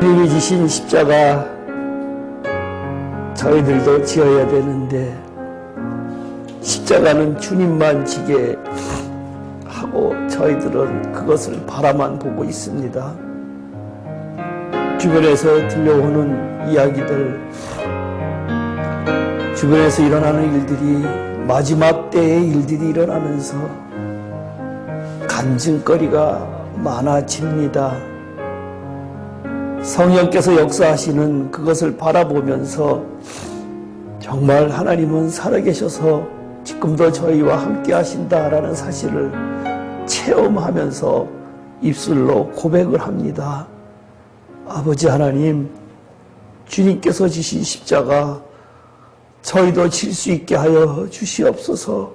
주님이 지신 십자가 저희들도 지어야 되는데 십자가는 주님만 지게 하고 저희들은 그것을 바라만 보고 있습니다. 주변에서 들려오는 이야기들, 주변에서 일어나는 일들이 마지막 때의 일들이 일어나면서 간증거리가 많아집니다. 성령께서 역사하시는 그것을 바라보면서 정말 하나님은 살아계셔서 지금도 저희와 함께 하신다라는 사실을 체험하면서 입술로 고백을 합니다. 아버지 하나님, 주님께서 지신 십자가 저희도 질 수 있게 하여 주시옵소서.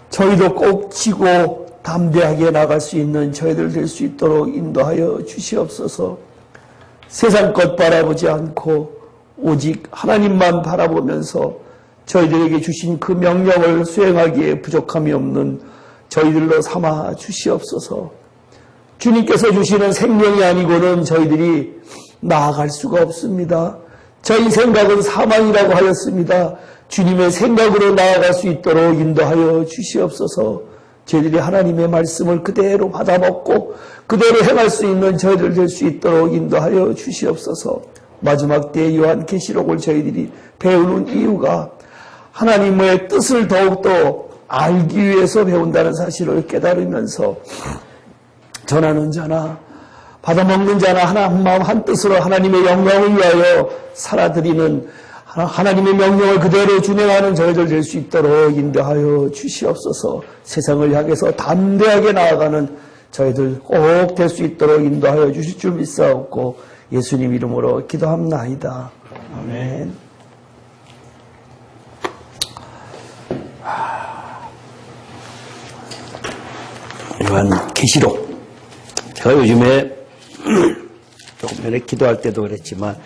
저희도 꼭 지고 담대하게 나갈 수 있는 저희들 될 수 있도록 인도하여 주시옵소서. 세상 것 바라보지 않고 오직 하나님만 바라보면서 저희들에게 주신 그 명령을 수행하기에 부족함이 없는 저희들로 삼아 주시옵소서. 주님께서 주시는 생명이 아니고는 저희들이 나아갈 수가 없습니다. 저희 생각은 사망이라고 하였습니다. 주님의 생각으로 나아갈 수 있도록 인도하여 주시옵소서. 저희들이 하나님의 말씀을 그대로 받아먹고 그대로 행할 수 있는 저희들 될 수 있도록 인도하여 주시옵소서. 마지막 때의 요한계시록을 저희들이 배우는 이유가 하나님의 뜻을 더욱더 알기 위해서 배운다는 사실을 깨달으면서 전하는 자나 받아먹는 자나 한 마음 한 뜻으로 하나님의 영광을 위하여 살아드리는 하나님의 명령을 그대로 준행하는 저희들 될 수 있도록 인도하여 주시옵소서. 세상을 향해서 담대하게 나아가는 저희들 꼭 될 수 있도록 인도하여 주실 줄 믿사옵고 예수님 이름으로 기도합나이다. 아멘. 요한계시록. 제가 요즘에 조금 전에 기도할 때도 그랬지만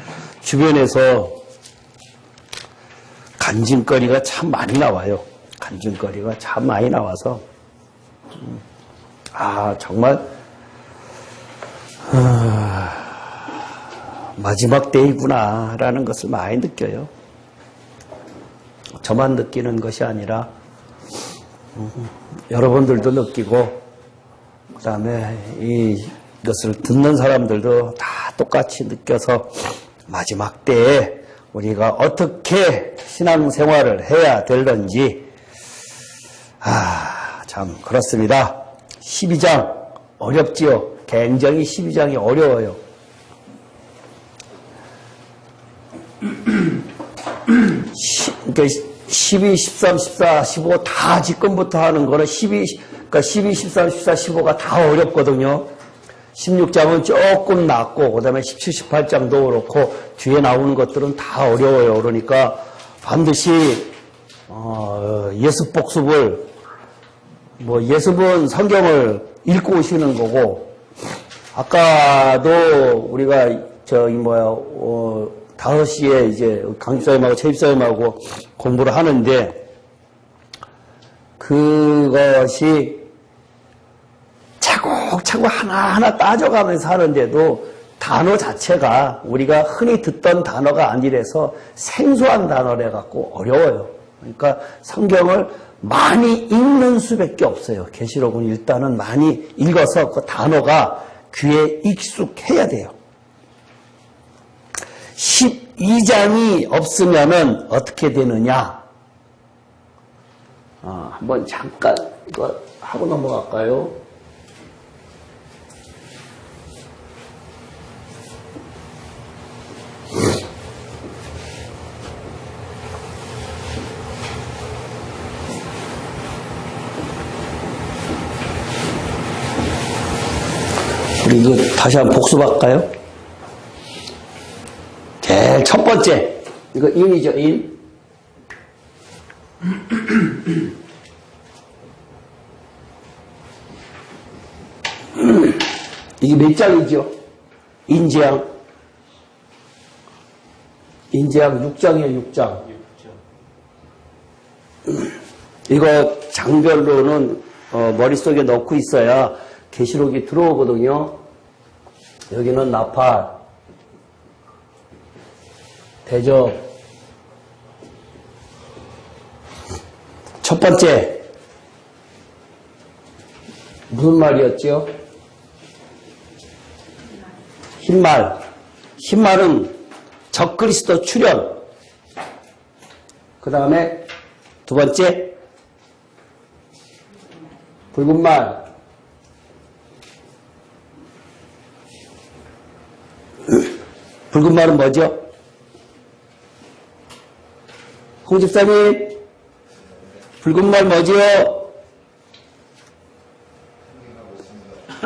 주변에서 간증거리가 참 많이 나와요. 간증거리가 참 많이 나와서 정말 마지막 때이구나 라는 것을 많이 느껴요. 저만 느끼는 것이 아니라 여러분들도 느끼고 그 다음에 이것을 듣는 사람들도 다 똑같이 느껴서 마지막 때에 우리가 어떻게 신앙생활을 해야 될런지 참 그렇습니다. 12장 어렵지요. 굉장히 12장이 어려워요. 12, 13, 14, 15 다 지금부터 하는 거는 12, 13, 14, 15가 다 어렵거든요. 16장은 조금 낫고 그 다음에 17, 18장도 그렇고 뒤에 나오는 것들은 다 어려워요. 그러니까 반드시 예습복습을 예습은 성경을 읽고 오시는 거고 아까도 우리가 5시에 이제 강집사님하고 최집사님하고 공부를 하는데 그것이 차곡차곡 하나하나 따져가면서 하는데도 단어 자체가 우리가 흔히 듣던 단어가 아니라서 생소한 단어래 갖고 어려워요. 그러니까 성경을 많이 읽는 수밖에 없어요. 계시록은 일단은 많이 읽어서 그 단어가 귀에 익숙해야 돼요. 12장이 없으면은 어떻게 되느냐? 한번 잠깐 이거 하고 넘어갈까요? 우리 이거 다시 한번 복습할까요? 제일 첫 번째, 이거 인이죠, 인. 이게 몇 장이죠? 인재앙. 인재앙 6장이에요, 6장. 이거 장별로는 머릿속에 넣고 있어야 계시록이 들어오거든요. 여기는 나팔, 대접. 첫 번째, 무슨 말이었죠? 흰말. 흰말은 적그리스도 출현. 그 다음에 두 번째, 붉은 말. 붉은 말은 뭐죠? 홍 집사님, 붉은 말 뭐지요?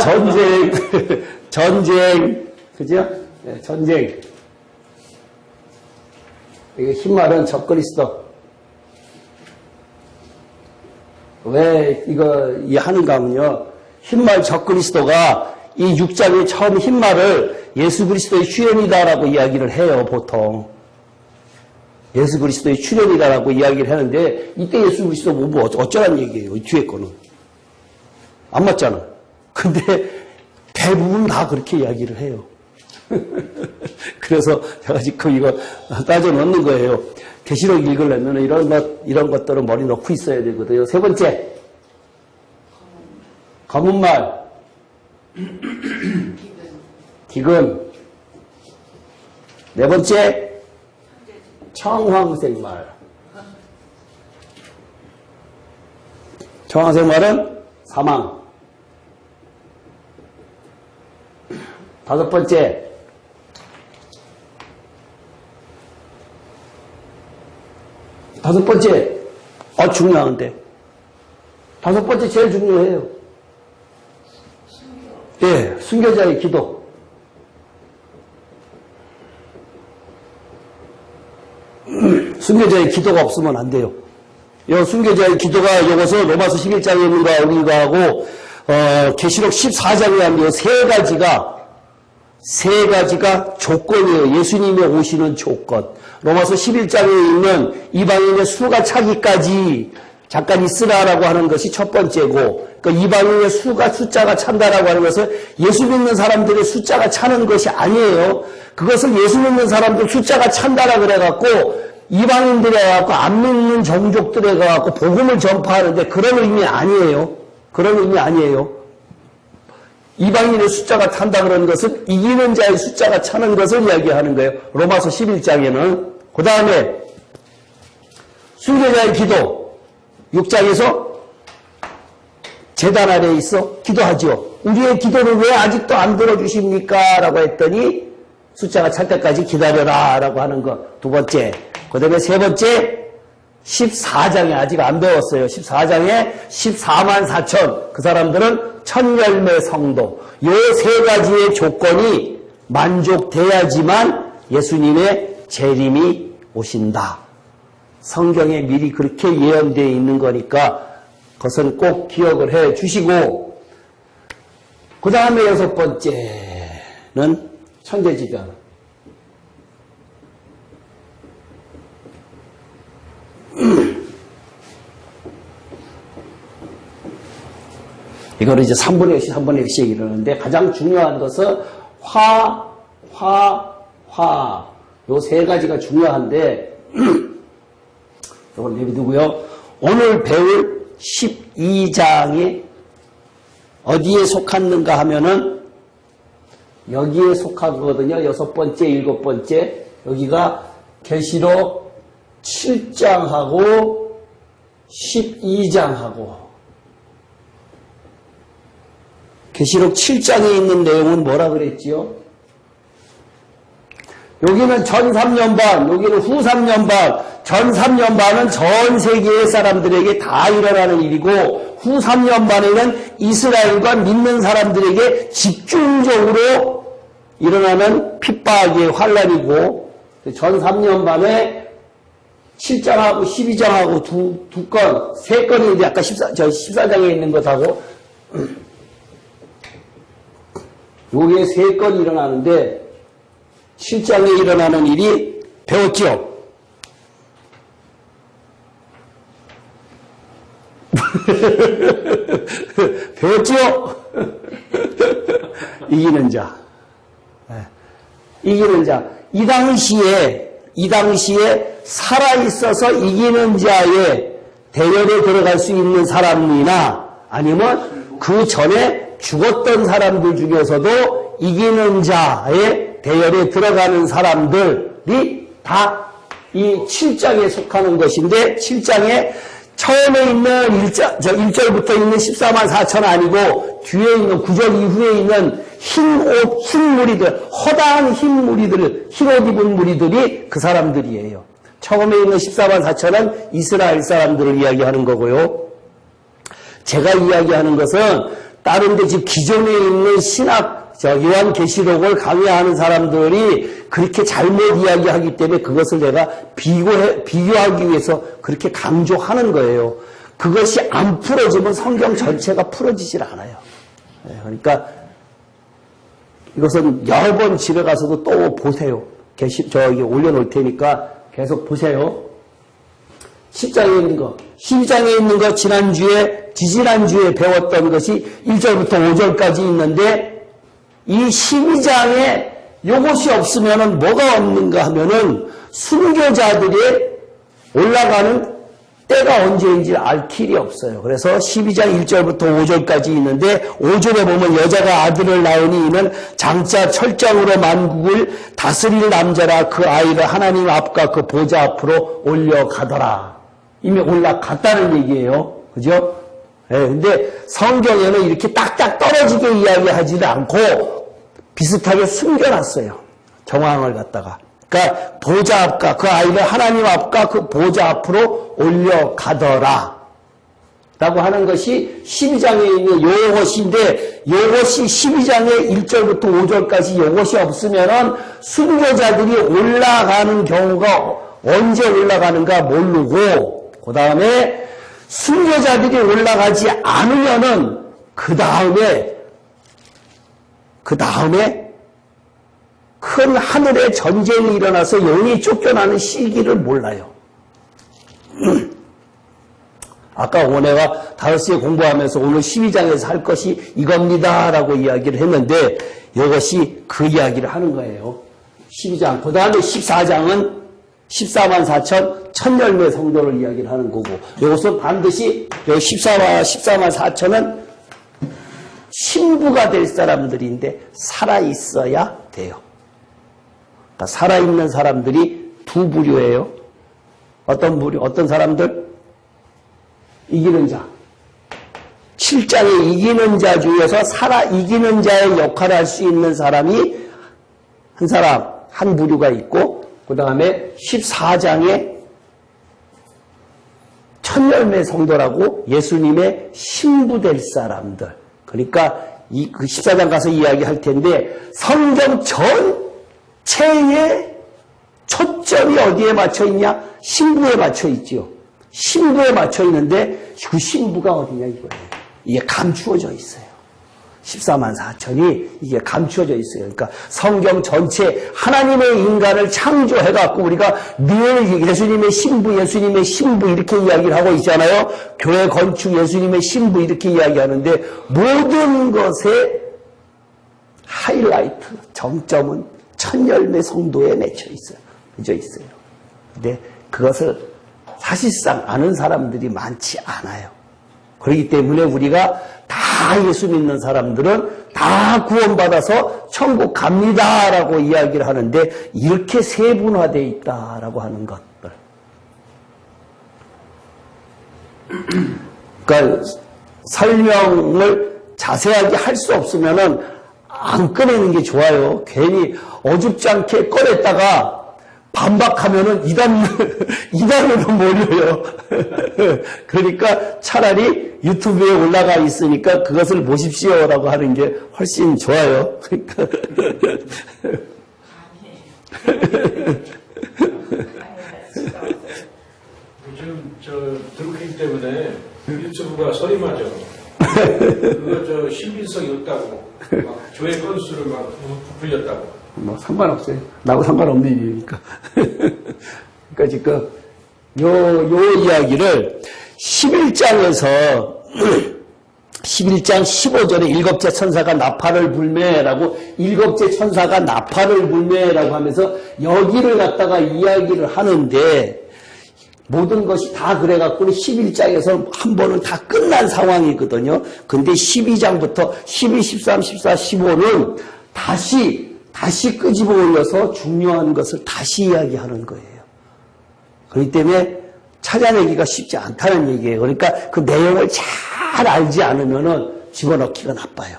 전쟁, 전쟁, 그죠? 네, 전쟁. 이거 흰말은 적그리스도. 왜 이거 하는가 하면요, 흰말 적그리스도가 이 6장에 처음 흰말을 예수 그리스도의 출현이다라고 이야기를 해요, 보통. 예수 그리스도의 출현이다라고 이야기를 하는데, 이때 예수 그리스도 뭐 어쩌란 얘기예요, 뒤에 거는. 안 맞잖아. 근데 대부분 다 그렇게 이야기를 해요. 그래서 제가 지금 이거 따져 놓는 거예요. 계시록 읽으려면 이런 것들은 머리 넣고 있어야 되거든요. 세 번째, 검은 말, 기근. 네 번째, 청황색 말. 청황색 말은 사망. 다섯 번째, 중요한데. 다섯 번째 제일 중요해요. 예, 순교자의 기도. 순교자의 기도가 없으면 안 돼요. 요 순교자의 기도가 이것을 로마서 11장에 있는 거가 하고, 계시록 14장에 한 요 세 가지가 조건이에요. 예수님이 오시는 조건. 로마서 11장에 있는 이방인의 수가 차기까지 잠깐 있으라라고 하는 것이 첫 번째고, 그러니까 이방인의 숫자가 찬다라고 하는 것은 예수 믿는 사람들의 숫자가 차는 것이 아니에요. 그것을 예수 믿는 사람들 숫자가 찬다라 그래갖고 이방인들에 갖고 안 믿는 종족들에 갖고 복음을 전파하는데 그런 의미 아니에요. 그런 의미 아니에요. 이방인의 숫자가 찬다 그러는 것은 이기는 자의 숫자가 차는 것을 이야기하는 거예요. 로마서 11장에는. 그 다음에 순교자의 기도 6장에서 제단 아래에 있어 기도하죠. 우리의 기도를 왜 아직도 안 들어주십니까? 라고 했더니 숫자가 찰 때까지 기다려라 라고 하는 거. 두 번째. 그 다음에 세 번째 14장에 아직 안 배웠어요. 14장에 14만 4천 그 사람들은 천열매 성도. 요 세 가지의 조건이 만족돼야지만 예수님의 재림이 오신다. 성경에 미리 그렇게 예언되어 있는 거니까 그것은 꼭 기억을 해 주시고, 그 다음에 여섯 번째는 천재지변. 이거를 이제 3분의 1씩, 3분의 1씩 이러는데 가장 중요한 것은 화. 요 세 가지가 중요한데, 이걸 내비두고요. 오늘 배울 12장이 어디에 속하는가 하면은 여기에 속하거든요. 여섯 번째, 일곱 번째. 여기가 계시록 7장하고 12장하고. 계시록 7장에 있는 내용은 뭐라 그랬지요? 여기는 전 3년반, 여기는 후 3년반. 전 3년반은 전 세계의 사람들에게 다 일어나는 일이고, 후 3년반에는 이스라엘과 믿는 사람들에게 집중적으로 일어나는 핍박의 환란이고, 전 3년반에 7장하고 12장하고 두 건, 세 건이 이제 아까 14장에 있는 것하고, 요게 세 건이 일어나는데, 7장에 일어나는 일이 배웠죠? 배웠죠? 이기는 자. 이기는 자. 이 당시에 살아있어서 이기는 자의 대열에 들어갈 수 있는 사람이나 아니면 그 전에 죽었던 사람들 중에서도 이기는 자의 대열에 들어가는 사람들이 다 이 7장에 속하는 것인데 7장에 처음에 있는 1절부터 있는 14만 4천 아니고 뒤에 있는 9절 이후에 있는 흰 무리들, 허다한 흰 무리들, 흰옷 입은 무리들이 그 사람들이에요. 처음에 있는 14만 4천은 이스라엘 사람들을 이야기하는 거고요. 제가 이야기하는 것은 다른 데 지금 기존에 있는 신학, 요한계시록을 강의하는 사람들이 그렇게 잘못 이야기하기 때문에 그것을 내가 비교하기 위해서 그렇게 강조하는 거예요. 그것이 안 풀어지면 성경 전체가 풀어지질 않아요. 그러니까 이것은 여러 번 집에 가서도 또 보세요. 저기 올려놓을 테니까 계속 보세요. 10장에 있는 거, 12장에 있는 거 지지난주에 배웠던 것이 1절부터 5절까지 있는데 이 12장에 이것이 없으면은 뭐가 없는가 하면은 순교자들이 올라가는 때가 언제인지 알 길이 없어요. 그래서 12장 1절부터 5절까지 있는데 5절에 보면 여자가 아들을 낳으니 이는 장차 철장으로 만국을 다스릴 남자라 그 아이를 하나님 앞과 그 보좌 앞으로 올려가더라. 이미 올라갔다는 얘기예요. 그죠? 근데 성경에는 이렇게 딱딱 떨어지게 이야기하지도 않고 비슷하게 숨겨놨어요. 정황을 갖다가. 그러니까 보좌 앞과 그 아이를 하나님 앞과 그 보좌 앞으로 올려가더라 라고 하는 것이 12장에 있는 요것인데 요것이 12장의 1절부터 5절까지 요것이 없으면은 순교자들이 올라가는 경우가 언제 올라가는가 모르고 그 다음에 순교자들이 올라가지 않으면은 그 다음에 큰 하늘의 전쟁이 일어나서 영이 쫓겨나는 시기를 몰라요. 아까 오내가 5시에 공부하면서 오늘 12장에서 할 것이 이겁니다 라고 이야기를 했는데 이것이 그 이야기를 하는 거예요. 12장. 그 다음에 14장은 14만 4천 천열매 성도를 이야기를 하는 거고 이것은 반드시 14만 4천은 신부가 될 사람들인데 살아있어야 돼요. 그러니까 살아있는 사람들이 두 부류예요. 어떤 부류? 어떤 사람들? 이기는 자. 7장에 이기는 자 중에서 이기는 자의 역할을 할 수 있는 사람이 한 부류가 있고 그 다음에 14장에 천열매 성도라고 예수님의 신부 될 사람들. 그러니까 그 14장 가서 이야기할 텐데 성경 전체의 초점이 어디에 맞춰 있냐? 신부에 맞춰 있죠. 신부에 맞춰 있는데 그 신부가 어디냐 이거예요. 이게 감추어져 있어요. 14만 4천이 이게 감추어져 있어요. 그러니까 성경 전체 하나님의 인간을 창조해갖고 우리가 늘 예수님의 신부 이렇게 이야기를 하고 있잖아요. 교회 건축 예수님의 신부 이렇게 이야기하는데 모든 것의 하이라이트, 정점은 천열매 성도에 맺혀 있어요. 맺혀 있어요. 근데 그것을 사실상 아는 사람들이 많지 않아요. 그렇기 때문에 우리가 다 예수 믿는 사람들은 다 구원받아서 천국 갑니다라고 이야기를 하는데 이렇게 세분화되어 있다라고 하는 것들. 그러니까 설명을 자세하게 할 수 없으면은 안 꺼내는 게 좋아요. 괜히 어줍지 않게 꺼냈다가 반박하면은 이단으로 몰려요. 그러니까 차라리 유튜브에 올라가 있으니까 그것을 보십시오라고 하는 게 훨씬 좋아요. 그러니까 요즘 드루킹 때문에 유튜브가 소리 맞아. 그거 신빙성이 없다고. 막 조회 건수를 막 부풀렸다고. 뭐 상관없어요. 나하고 상관없는 일이니까. 그러니까 지금 요 이야기를 11장에서 11장 15절에 일곱째 천사가 나팔을 불매라고, 일곱째 천사가 나팔을 불매라고 하면서 여기를 갖다가 이야기를 하는데, 모든 것이 다 그래갖고는 11장에서 한 번은 다 끝난 상황이거든요. 근데 12장부터 12, 13, 14, 15는 다시 끄집어 올려서 중요한 것을 다시 이야기하는 거예요. 그렇기 때문에 찾아내기가 쉽지 않다는 얘기예요. 그러니까 그 내용을 잘 알지 않으면은 집어넣기가 나빠요.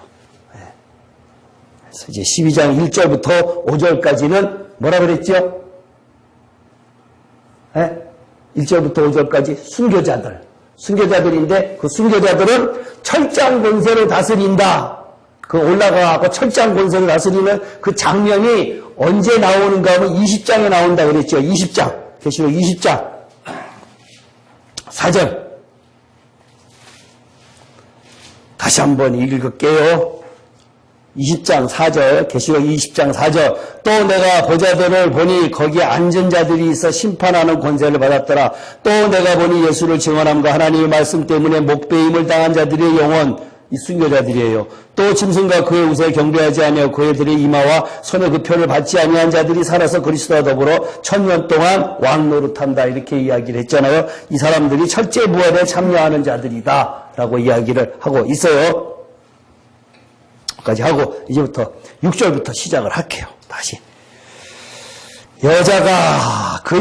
그래서 이제 12장 1절부터 5절까지는 뭐라 그랬죠? 1절부터 5절까지 순교자들인데 그 순교자들은 철장 권세로 다스린다. 그 올라가고 철장 권세로 다스리는 그 장면이 언제 나오는가 하면 20장에 나온다 그랬죠. 20장. 계시록 20장. 4절. 다시 한번 읽을게요. 20장 4절, 계시록 20장 4절. 또 내가 보좌들을 보니 거기에 앉은 자들이 있어 심판하는 권세를 받았더라. 또 내가 보니 예수를 증언함과 하나님의 말씀 때문에 목배임을 당한 자들의 영혼, 이 순교자들이에요. 또 짐승과 그의 우세에 경배하지 아니하고 그들의 이마와 손에 그 표를 받지 아니한 자들이 살아서 그리스도와 더불어 1000년 동안 왕노릇한다. 이렇게 이야기를 했잖아요. 이 사람들이 철제 부활에 참여하는 자들이다 라고 이야기를 하고 있어요. 까지 하고 이제부터 6절부터 시작을 할게요. 다시. 그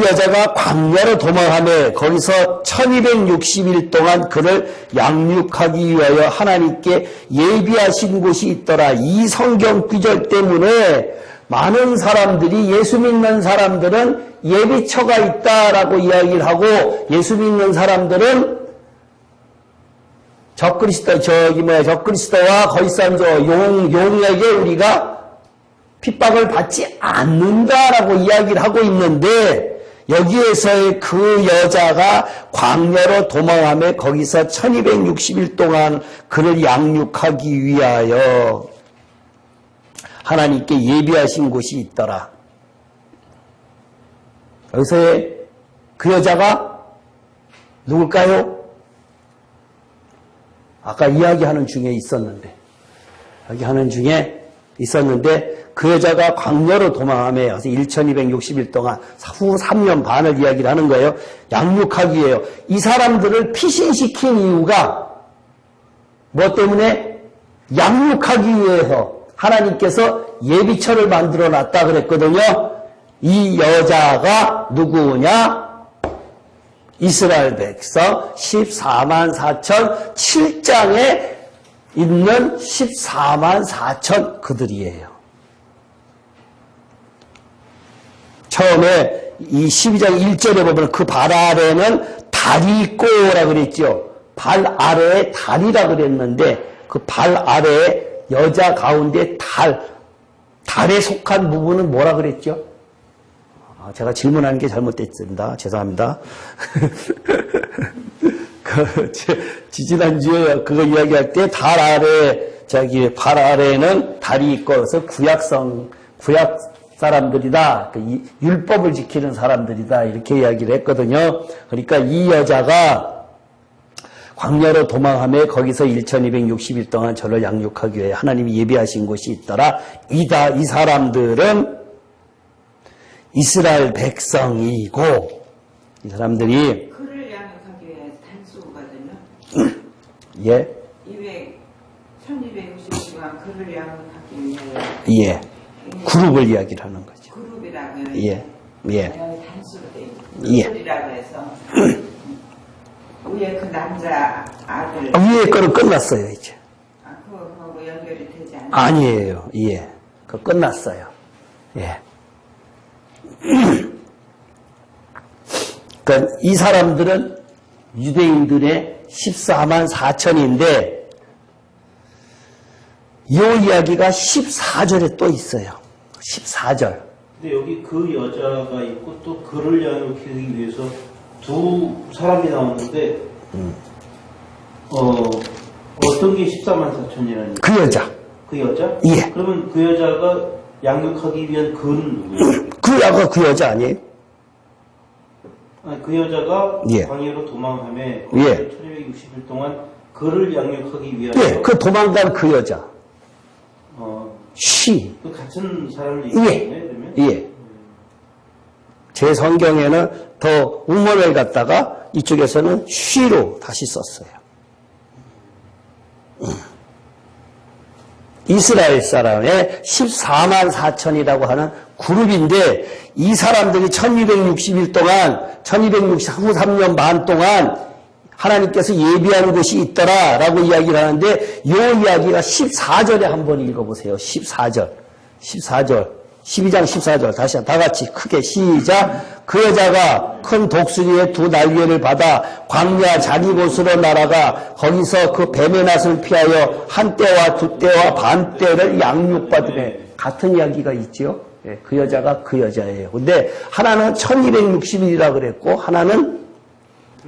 여자가 광야로 도망하며 거기서 1260일 동안 그를 양육하기 위하여 하나님께 예비하신 곳이 있더라. 이 성경 구절 때문에 많은 사람들이, 예수 믿는 사람들은 예비처가 있다라고 이야기를 하고, 예수 믿는 사람들은 적그리스도와 거짓선조 용에게 우리가 핍박을 받지 않는다라고 이야기를 하고 있는데, 여기에서의 그 여자가 광야로 도망하며 거기서 1260일 동안 그를 양육하기 위하여 하나님께 예비하신 곳이 있더라. 여기서의 그 여자가 누굴까요? 아까 이야기하는 중에 있었는데 그 여자가 광야로 도망하며 1260일 동안 후 3년 반을 이야기를 하는 거예요. 양육하기 위해요. 이 사람들을 피신시킨 이유가 뭐 때문에? 양육하기 위해서 하나님께서 예비처를 만들어 놨다 그랬거든요. 이 여자가 누구냐? 이스라엘 백성 14만 4천, 7장에 있는 14만 4천 그들이에요. 처음에 이 12장 1절에 보면 그 발 아래는 달이 있고라 그랬죠. 발 아래에 달이라 그랬는데 그 발 아래에 여자 가운데 달에 속한 부분은 뭐라 그랬죠? 제가 질문하는 게 잘못됐습니다. 죄송합니다. 지지난주에 그거 이야기할 때 발 아래에는 달이 있고, 그래서 구약 사람들이다. 율법을 지키는 사람들이다. 이렇게 이야기를 했거든요. 그러니까 이 여자가 광야로 도망하며 거기서 1260일 동안 저를 양육하기 위해 하나님이 예비하신 곳이 있더라. 이 사람들은 이스라엘 백성이고, 이 사람들이 그를 양육하기 위해 단수거든요. 예, 1260시간 그를 양육하기 위해 예, 그룹을 이야기를 하는 거죠. 그룹이라고요. 예, 단수로 돼 있고 예. 그룹이라고 해서 위에 그 남자 아들 위에 거는 끝났어요 이제. 그거하고 연결이 되지 않아요? 아니에요. 예, 그거 끝났어요. 예. 그러니까 이 사람들은 유대인들의 14만 4천인데 이 이야기가 14절에 또 있어요. 14절. 근데 여기 그 여자가 있고 또 그를 양육하기 위해서 두 사람이 나오는데 어떤 게 14만 4천이라는 그 여자. 그 여자? 예. 그러면 그 여자가 양육하기 위한 그는 누구예요? 그 여자 아니에요? 아니, 그 여자가 예. 광야로 도망하며 예. 1260일 동안 그를 양육하기 위해서 예, 그 도망간 그 여자. 쉬. 그 같은 사람을 예. 얘기하네 그러면? 예. 제 성경에는 더 우먼을 갖다가 이쪽에서는 쉬로 다시 썼어요. 이스라엘 사람의 14만 4천이라고 하는 그룹인데 이 사람들이 1260일 동안 1263년 반 동안 하나님께서 예비한 곳이 있더라라고 이야기를 하는데 이 이야기가 14절에 한번 읽어보세요. 14절 12장 14절 다시 다 같이 크게 시작. 그 여자가 큰 독수리의 두 날개를 받아 광야 자기 곳으로 날아가 거기서 그 뱀의 낫을 피하여 한 때와 두 때와 반 때를 양육받으며 같은 이야기가 있죠. 예, 그 여자가 그 여자예요. 근데 하나는 1260일이라 그랬고 하나는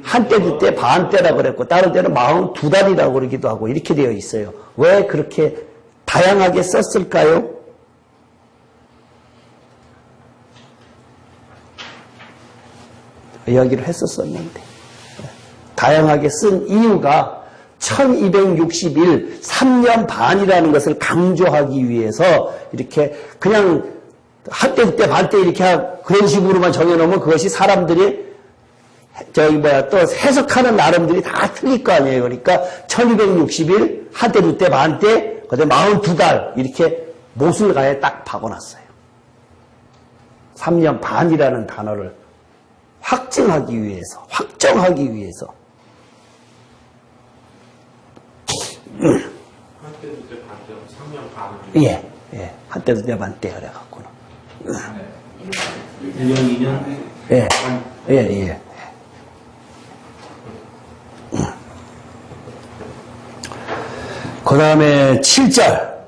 한때, 두때, 반때라 그랬고 다른 때는 42달이라고 그러기도 하고 이렇게 되어 있어요. 왜 그렇게 다양하게 썼을까요? 이야기를 했었었는데 다양하게 쓴 이유가 1260일 3년 반이라는 것을 강조하기 위해서 이렇게 그냥 한때, 두때, 반때 이렇게 그런 식으로만 정해놓으면 그것이 사람들이 또 해석하는 나름들이 다 틀릴 거 아니에요. 그러니까 1260일, 한때, 두때, 반때, 그다음에 42달 이렇게 못을 가에 딱 박아놨어요. 3년 반이라는 단어를 확정하기 위해서. 한때 두때 반때 3년 반. 예. 한때, 두때, 반때 그래갖고는. 1년, 2년? 예. 그 다음에 7절.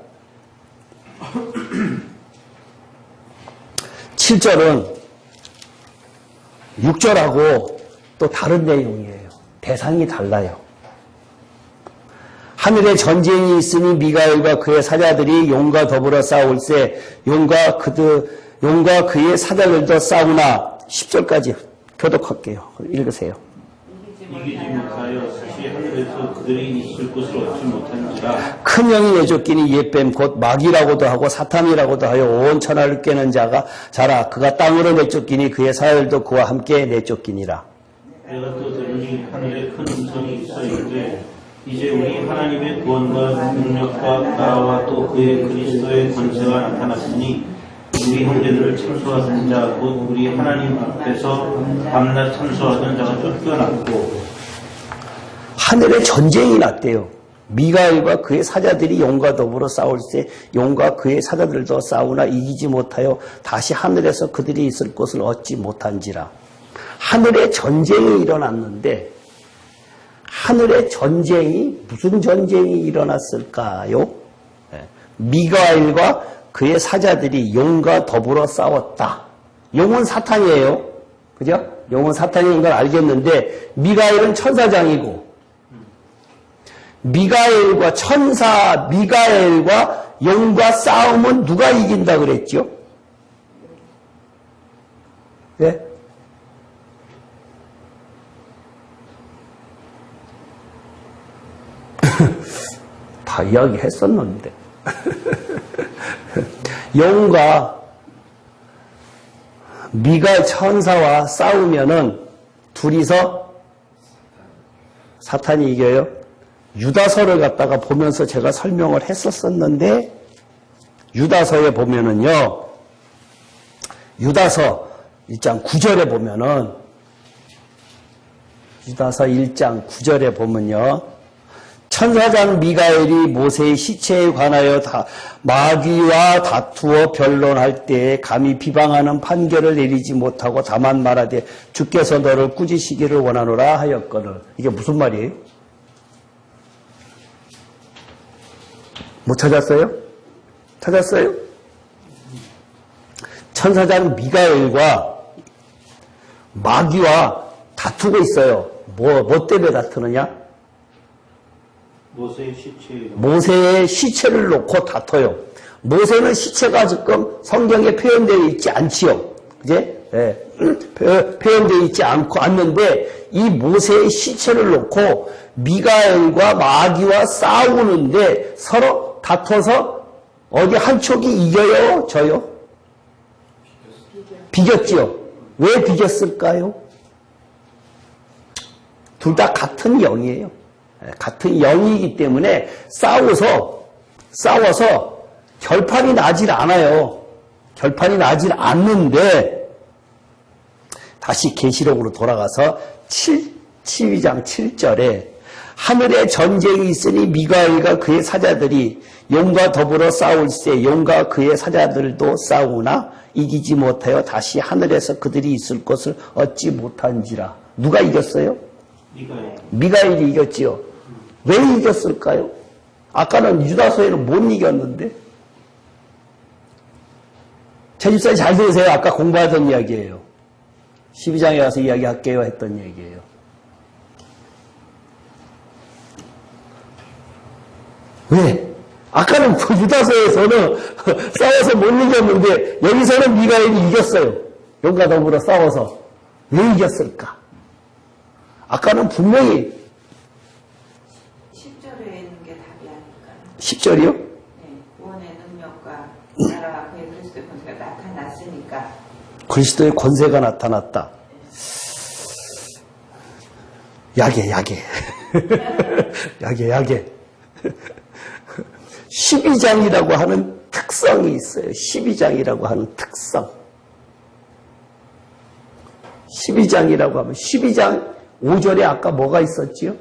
7절은 6절하고 또 다른 내용이에요. 대상이 달라요. 하늘에 전쟁이 있으니 미가엘과 그의 사자들이 용과 더불어 싸울세 용과 그의 사자들도 싸우나 10절까지 교독할게요. 읽으세요. 이기지 못하여 다시 하늘에서 그들이 있을 곳을 얻지 못한지라. 큰 영이 내쫓기니 옛뱀 곧 마귀라고도 하고 사탄이라고도 하여 온 천하를 꿰는 자라 그가 땅으로 내쫓기니 그의 사혈도 그와 함께 내쫓기니라. 내가 또 들으니 하늘에 큰 음성이 있어 이르되 이제 우리 하나님의 구원과 능력과 나라와 또 그의 그리스도의 권세가 나타났으니 우리 형제들을 참소하던 자 곧 우리 하나님 앞에서 밤낮 참소하던 자가 쫓겨났고. 하늘에 전쟁이 났대요. 미가엘과 그의 사자들이 용과 더불어 싸울세 용과 그의 사자들도 싸우나 이기지 못하여 다시 하늘에서 그들이 있을 곳을 얻지 못한지라. 하늘에 전쟁이 일어났는데 하늘에 전쟁이 무슨 전쟁이 일어났을까요? 미가엘과 그의 사자들이 용과 더불어 싸웠다. 용은 사탄이에요. 그죠? 용은 사탄인 걸 알겠는데 미가엘은 천사장이고 미가엘과 용과 싸우면 누가 이긴다 그랬죠? 네? 다 이야기했었는데 용과 미가엘 천사와 싸우면은 둘이서 사탄이 이겨요. 유다서를 갖다가 보면서 제가 설명을 했었었는데 유다서에 보면은요. 유다서 1장 9절에 보면은 유다서 1장 9절에 보면요. 천사장 미가엘이 모세의 시체에 관하여 마귀와 다투어 변론할 때에 감히 비방하는 판결을 내리지 못하고 다만 말하되 주께서 너를 꾸짖으시기를 원하노라 하였거늘. 이게 무슨 말이에요? 못 찾았어요? 찾았어요? 천사장 미가엘과 마귀와 다투고 있어요. 뭐 때문에 다투느냐? 모세의 시체를 놓고 다퉈요. 모세는 시체가 지금 성경에 표현되어 있지 않지요. 그제? 예. 표현되어 있지 않는데 이 모세의 시체를 놓고 미가엘과 마귀와 싸우는데 서로 다퉈서 어디 한쪽이 이겨요? 져요? 비겼지요. 왜 비겼을까요? 둘 다 같은 영이에요. 같은 영이기 때문에 싸워서 결판이 나질 않아요. 결판이 나질 않는데 다시 계시록으로 돌아가서 12장 7절에 하늘에 전쟁이 있으니 미가엘과 그의 사자들이 용과 더불어 싸울세 용과 그의 사자들도 싸우나 이기지 못하여 다시 하늘에서 그들이 있을 것을 얻지 못한지라. 누가 이겼어요? 미가엘이 이겼지요. 왜 이겼을까요? 아까는 유다서에는 못 이겼는데. 제집사님 잘 들으세요. 아까 공부하던 이야기예요. 12장에 가서 이야기할게요 했던 얘기예요. 왜? 아까는 유다서에서는 싸워서 못 이겼는데 여기서는 미가엘이 이겼어요. 용과 더불어 싸워서. 왜 이겼을까? 아까는 분명히 10절에 있는 게 답이 아닐까요? 10절이요? 네, 구원의 능력과 나라와 그의 그리스도의 권세가 나타났으니까. 그리스도의 권세가 나타났다. 야게. 야게. 12장이라고 하는 특성이 있어요. 12장이라고 하는 특성. 12장이라고 하면 12장 5절에 아까 뭐가 있었지요?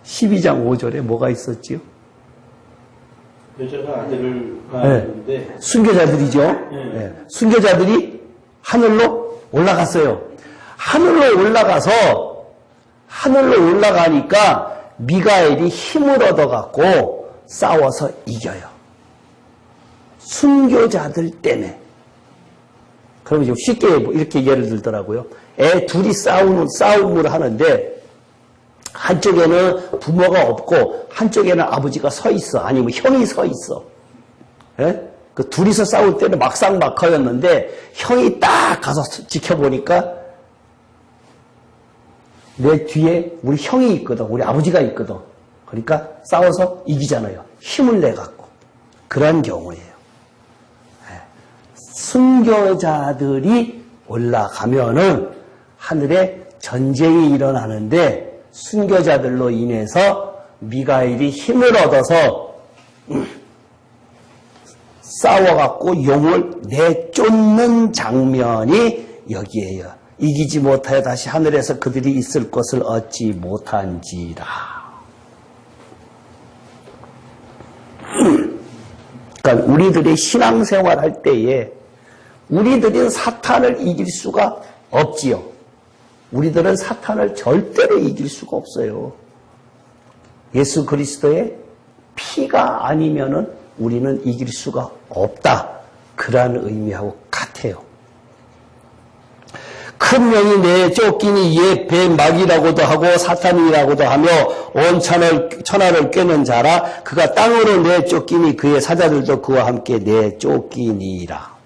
12장 5절에 뭐가 있었지요? 여자가 아들을 낳았는데 순교자들이죠. 네. 순교자들이 하늘로 올라갔어요. 하늘로 올라가니까 미가엘이 힘을 얻어갖고 싸워서 이겨요. 순교자들 때문에. 그러면 좀 쉽게 이렇게 예를 들더라고요. 애 둘이 싸움을 하는데 한쪽에는 부모가 없고 한쪽에는 아버지가 서 있어. 아니면 형이 서 있어. 예? 그 둘이서 싸울 때는 막상막하였는데 형이 딱 가서 지켜보니까 내 뒤에 우리 형이 있거든. 우리 아버지가 있거든. 그러니까 싸워서 이기잖아요. 힘을 내갖고. 그런 경우예요. 순교자들이 올라가면은 하늘에 전쟁이 일어나는데 순교자들로 인해서 미가엘이 힘을 얻어서 싸워갖고 용을 내쫓는 장면이 여기에요. 이기지 못하여 다시 하늘에서 그들이 있을 것을 얻지 못한지라. 그러니까 우리들이 신앙생활 할 때에 우리들은 사탄을 이길 수가 없지요. 우리들은 사탄을 절대로 이길 수가 없어요. 예수 그리스도의 피가 아니면은 우리는 이길 수가 없다. 그러한 의미하고 같아요. 큰 영이 내 쫓기니 이에 뱀막이라고도 하고 사탄이라고도 하며 온 천하를 꿰는 자라. 그가 땅으로 내 쫓기니 그의 사자들도 그와 함께 내 쫓기니라.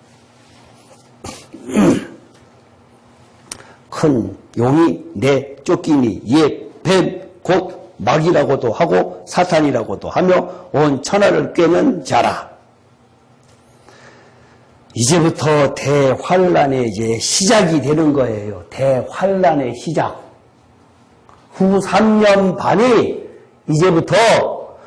큰 용이 내 쫓기니 이에 뱀 곧 막이라고도 하고 사탄이라고도 하며 온 천하를 꿰는 자라. 이제부터 대환란의 이제 시작이 되는 거예요. 대환란의 시작. 후 3년 반이 이제부터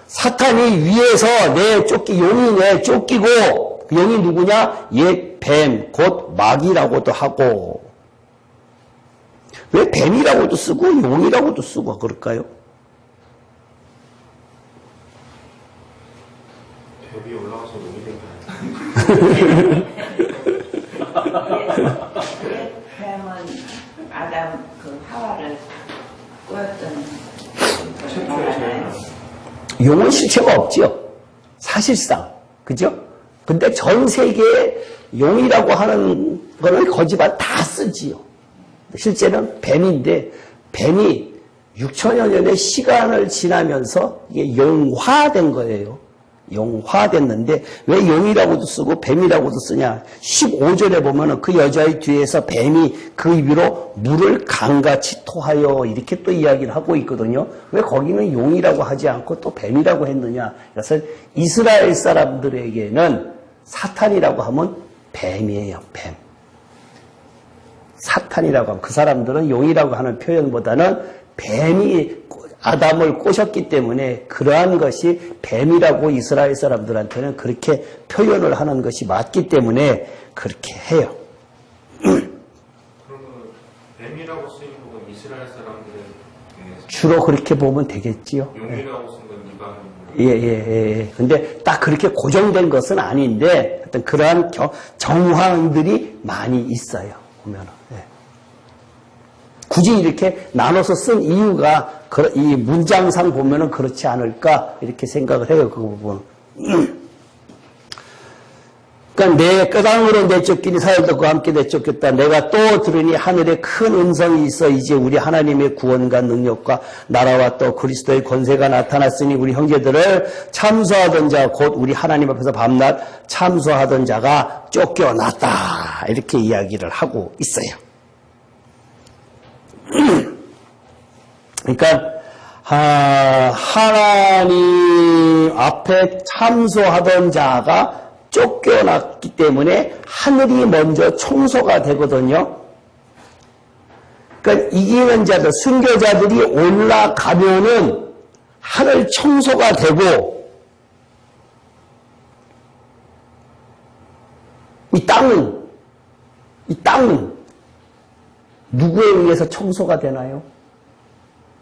사탄이 위에서 용이 내 쫓기고, 용이 누구냐? 옛 뱀, 곧 마귀라고도 하고. 왜 뱀이라고도 쓰고 용이라고도 쓰고 그럴까요? 뱀이 올라가서 용이 된 거 뱀은 아담 그 하와를 꼬였던 말하나요? 용은 실체가 없지요. 사실상. 그죠? 근데 전 세계에 용이라고 하는 거는 거짓말 다 쓰지요. 실제는 뱀인데, 뱀이 6천여 년의 시간을 지나면서 이게 용화된 거예요. 용화됐는데 왜 용이라고도 쓰고 뱀이라고도 쓰냐? 15절에 보면은 그 여자의 뒤에서 뱀이 그 위로 물을 강같이 토하여 이렇게 또 이야기를 하고 있거든요. 왜 거기는 용이라고 하지 않고 또 뱀이라고 했느냐? 그래서 이스라엘 사람들에게는 사탄이라고 하면 뱀이에요. 뱀. 사탄이라고 하면 그 사람들은 용이라고 하는 표현보다는 뱀이 아담을 꼬셨기 때문에 그러한 것이 뱀이라고 이스라엘 사람들한테는 그렇게 표현을 하는 것이 맞기 때문에 그렇게 해요. 그러면 뱀이라고 쓰인 부분 이스라엘 사람들은 주로 그렇게 보면 되겠지요. 용이라고 쓴 건 이방인. 예. 근데 딱 그렇게 고정된 것은 아닌데 어떤 그러한 정황들이 많이 있어요. 보면은. 예. 굳이 이렇게 나눠서 쓴 이유가 이 문장상 보면은 그렇지 않을까 이렇게 생각을 해요. 그 부분. 그러니까 내 뼈당으로 내쫓기니 사흘도 그와 함께 내쫓겼다. 내가 또 들으니 하늘에 큰 음성이 있어 이제 우리 하나님의 구원과 능력과 나라와 또 그리스도의 권세가 나타났으니 우리 형제들을 참소하던 자 곧 우리 하나님 앞에서 밤낮 참소하던 자가 쫓겨났다. 이렇게 이야기를 하고 있어요. 그러니까 하나님 앞에 참소하던 자가 쫓겨났기 때문에 하늘이 먼저 청소가 되거든요. 그러니까 이기는 자들, 순교자들이 올라가면은 하늘 청소가 되고 이 땅은 누구에 의해서 청소가 되나요?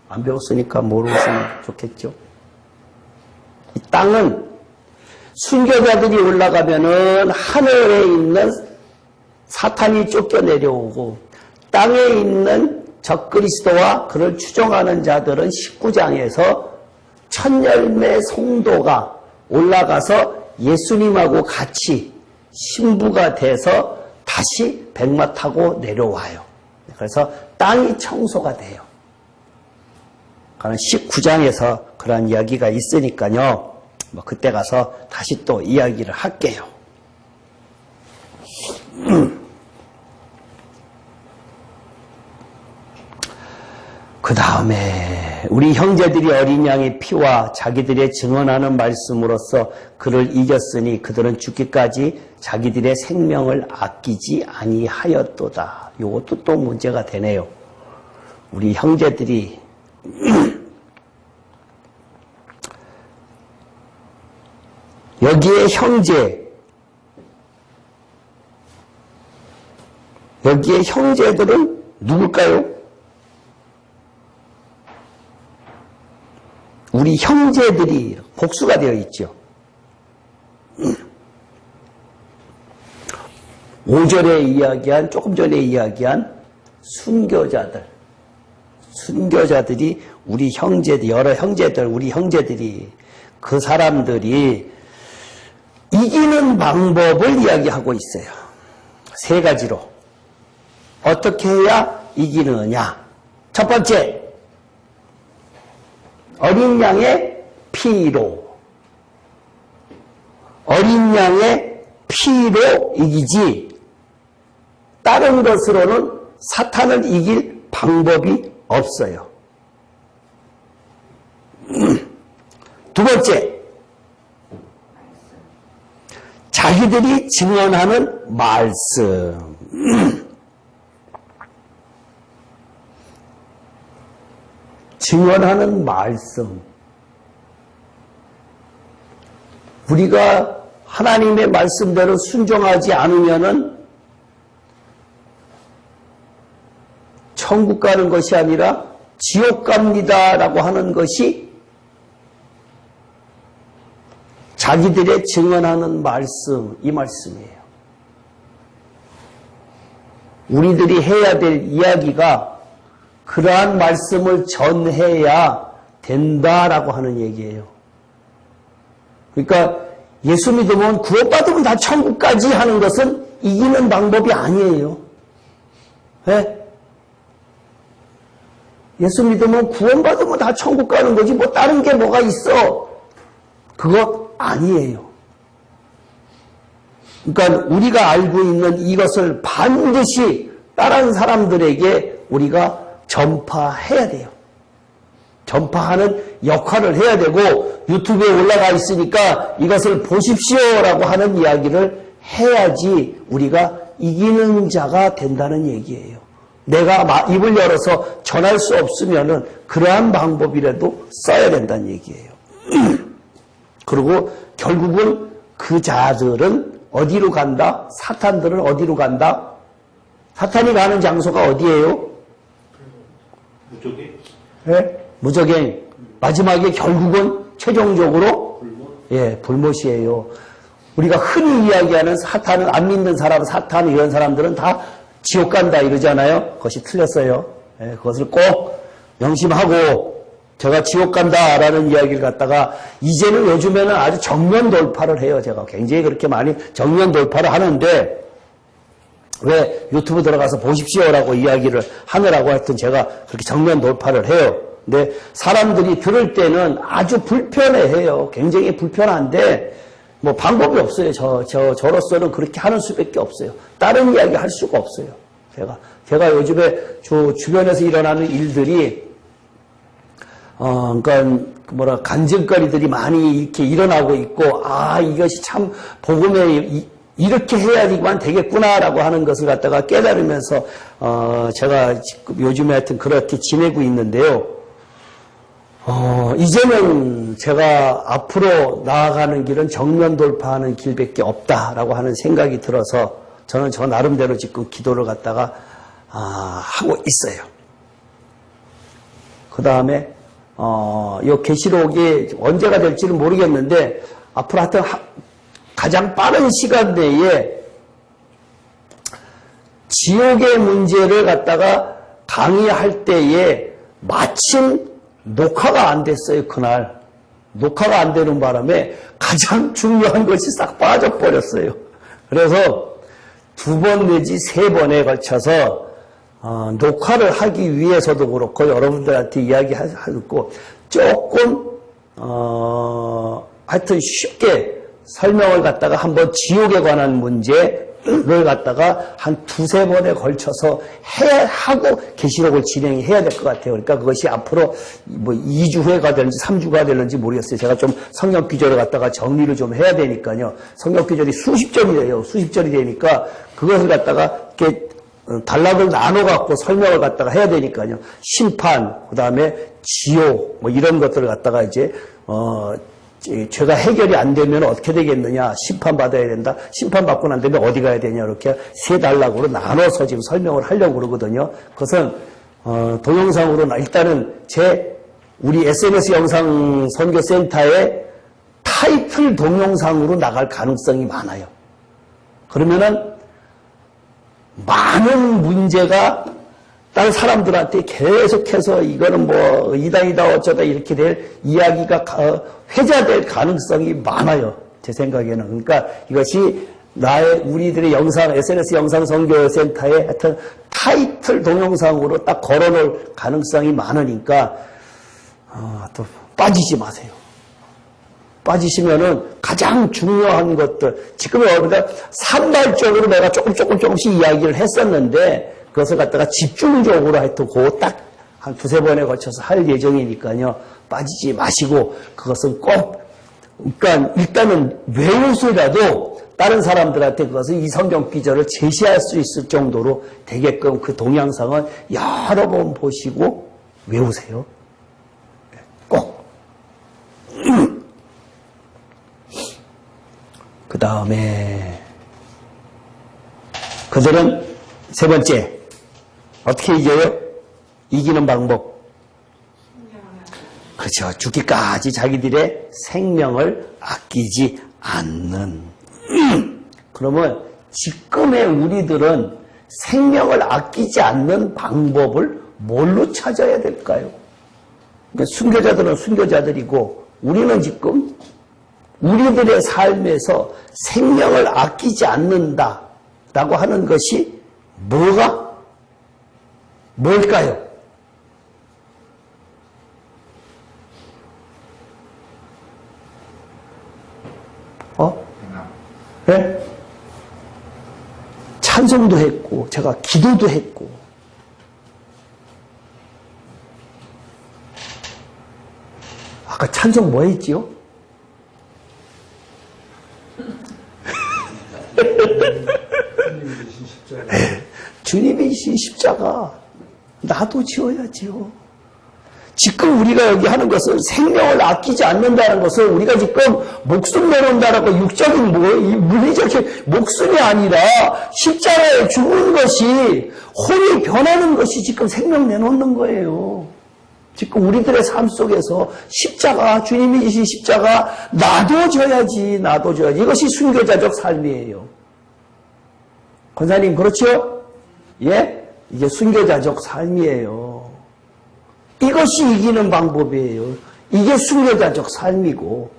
안 배웠으니까 모르시면 좋겠죠. 이 땅은 순교자들이 올라가면은 하늘에 있는 사탄이 쫓겨내려오고 땅에 있는 적그리스도와 그를 추종하는 자들은 19장에서 천열매 성도가 올라가서 예수님하고 같이 신부가 돼서 다시 백마 타고 내려와요. 그래서 땅이 청소가 돼요. 그런 19장에서 그런 이야기가 있으니까요. 그때 가서 다시 또 이야기를 할게요. 그 다음에 우리 형제들이 어린 양의 피와 자기들의 증언하는 말씀으로써 그를 이겼으니 그들은 죽기까지 자기들의 생명을 아끼지 아니하였도다. 이것도 또 문제가 되네요. 우리 형제들이 여기에 형제들은 누굴까요? 우리 형제들이 복수가 되어 있죠. 5절에 이야기한, 조금 전에 이야기한 순교자들이 우리 형제들, 여러 형제들, 우리 형제들이 그 사람들이 이기는 방법을 이야기하고 있어요. 세 가지로. 어떻게 해야 이기느냐? 첫 번째, 어린 양의 피로. 어린 양의 피로 이기지 다른 것으로는 사탄을 이길 방법이 없어요. 두 번째, 자기들이 증언하는 말씀. 증언하는 말씀. 우리가 하나님의 말씀대로 순종하지 않으면은 천국 가는 것이 아니라 지옥 갑니다라고 하는 것이 자기들의 증언하는 말씀, 이 말씀이에요. 우리들이 해야 될 이야기가 그러한 말씀을 전해야 된다라고 하는 얘기예요. 그러니까 예수 믿으면 구원받으면 다 천국까지 하는 것은 이기는 방법이 아니에요. 네? 예수 믿으면 구원받으면 다 천국 가는 거지 뭐 다른 게 뭐가 있어. 그거 아니에요. 그러니까 우리가 알고 있는 이것을 반드시 다른 사람들에게 우리가 전파해야 돼요. 전파하는 역할을 해야 되고 유튜브에 올라가 있으니까 이것을 보십시오라고 하는 이야기를 해야지 우리가 이기는 자가 된다는 얘기예요. 내가 입을 열어서 전할 수 없으면은 그러한 방법이라도 써야 된다는 얘기예요. 그리고 결국은 그 자들은 어디로 간다? 사탄들은 어디로 간다? 사탄이 가는 장소가 어디예요? 무적이 네? 무적행. 마지막에 결국은 최종적으로 불못이에요. 우리가 흔히 이야기하는 사탄은 안 믿는 사람, 사탄 이런 사람들은 다 지옥 간다 이러잖아요. 그것이 틀렸어요. 그것을 꼭 명심하고 제가 지옥 간다라는 이야기를 갖다가 이제는 요즘에는 아주 정면 돌파를 해요. 제가 굉장히 그렇게 많이 정면 돌파를 하는데 왜 유튜브 들어가서 보십시오라고 이야기를 하느라고 하여튼 제가 그렇게 정면 돌파를 해요. 근데 사람들이 들을 때는 아주 불편해해요. 굉장히 불편한데 뭐 방법이 없어요. 저로서는 그렇게 하는 수밖에 없어요. 다른 이야기 할 수가 없어요. 제가 요즘에 주변에서 일어나는 일들이 그러니까 간증거리들이 많이 이렇게 일어나고 있고 이것이 참 복음에 이렇게 해야지만 되겠구나라고 하는 것을 갖다가 깨달으면서 제가 지금 요즘에 하여튼 그렇게 지내고 있는데요. 이제는 제가 앞으로 나아가는 길은 정면 돌파하는 길밖에 없다라고 하는 생각이 들어서 저는 저 나름대로 지금 기도를 갖다가 하고 있어요. 그 다음에 이 계시록이 언제가 될지는 모르겠는데 앞으로 하여튼 가장 빠른 시간 내에 지옥의 문제를 갖다가 강의할 때에 마침 녹화가 안 됐어요. 그날 녹화가 안 되는 바람에 가장 중요한 것이 싹 빠져버렸어요. 그래서 2번 내지 3번에 걸쳐서 녹화를 하기 위해서도 그렇고 여러분들한테 이야기하고 조금 하여튼 쉽게 설명을 갖다가 한번 지옥에 관한 문제를 갖다가 한 2-3번에 걸쳐서 하고 계시록을 진행해야 될 것 같아요. 그러니까 그것이 앞으로 뭐 2주 후에가 되는지 3주가 되는지 모르겠어요. 제가 좀 성경 귀절을 갖다가 정리를 좀 해야 되니까요. 성경 귀절이 수십 절이래요. 수십 절이 되니까 그것을 갖다가 이렇게 단락을 나눠갖고 설명을 갖다가 해야 되니까요. 심판, 그 다음에 지옥, 뭐 이런 것들을 갖다가 이제, 죄가 해결이 안 되면 어떻게 되겠느냐. 심판받아야 된다. 심판받고 난 다음에 어디 가야 되냐. 이렇게 3단락으로 나눠서 지금 설명을 하려고 그러거든요. 그것은, 동영상으로 일단은 우리 SNS 영상 선교센터의 타이틀 동영상으로 나갈 가능성이 많아요. 그러면은, 많은 문제가 다른 사람들한테 계속해서 이거는 뭐 이단이다 어쩌다 이렇게 될 이야기가 회자될 가능성이 많아요. 제 생각에는. 그러니까 이것이 우리들의 SNS 영상 선교센터의 하여튼 타이틀 동영상으로 딱 걸어놓을 가능성이 많으니까 또 빠지지 마세요. 빠지시면은 가장 중요한 것들, 지금 우리가 산발적으로 내가 조금씩 이야기를 했었는데, 그것을 갖다가 집중적으로 하여튼 딱 한 2-3번에 걸쳐서 할 예정이니까요. 빠지지 마시고, 그것은 꼭, 그러니까 일단은 외우시라도 다른 사람들한테 그것을 이 성경 기절을 제시할 수 있을 정도로 되게끔 그 동영상을 여러 번 보시고 외우세요. 꼭. 그 다음에 그들은 3번째 어떻게 이겨요? 이기는 방법. 그렇죠. 죽기까지 자기들의 생명을 아끼지 않는. 그러면 지금의 우리들은 생명을 아끼지 않는 방법을 뭘로 찾아야 될까요? 그러니까 순교자들은 순교자들이고 우리는 지금 우리들의 삶에서 생명을 아끼지 않는다라고 하는 것이 뭘까요? 찬송도 했고 제가 기도도 했고 아까 찬송 뭐 했지요? 주님이 지신 십자가 나도 지어야지요. 지금 우리가 여기 하는 것은 생명을 아끼지 않는다는 것은 우리가 지금 목숨 내놓는다라고 육적인 물리적인 목숨이 아니라 십자가에 죽는 것이 혼이 변하는 것이 지금 생명 내놓는 거예요. 지금 우리들의 삶 속에서 십자가, 주님이 지신 십자가 나도 져야지, 나도 져야지. 이것이 순교자적 삶이에요. 권사님 그렇죠? 예? 이게 순교자적 삶이에요. 이것이 이기는 방법이에요. 이게 순교자적 삶이고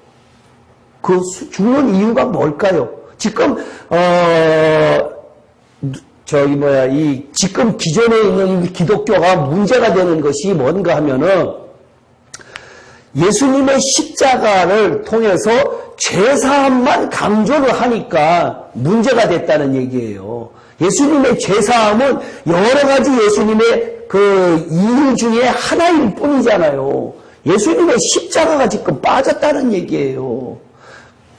그 죽는 이유가 뭘까요? 지금 지금 기존에 있는 기독교가 문제가 되는 것이 뭔가 하면은 예수님의 십자가를 통해서 죄사함만 강조를 하니까 문제가 됐다는 얘기예요. 예수님의 죄사함은 여러 가지 예수님의 그 일 중에 하나일 뿐이잖아요. 예수님의 십자가가 지금 빠졌다는 얘기예요.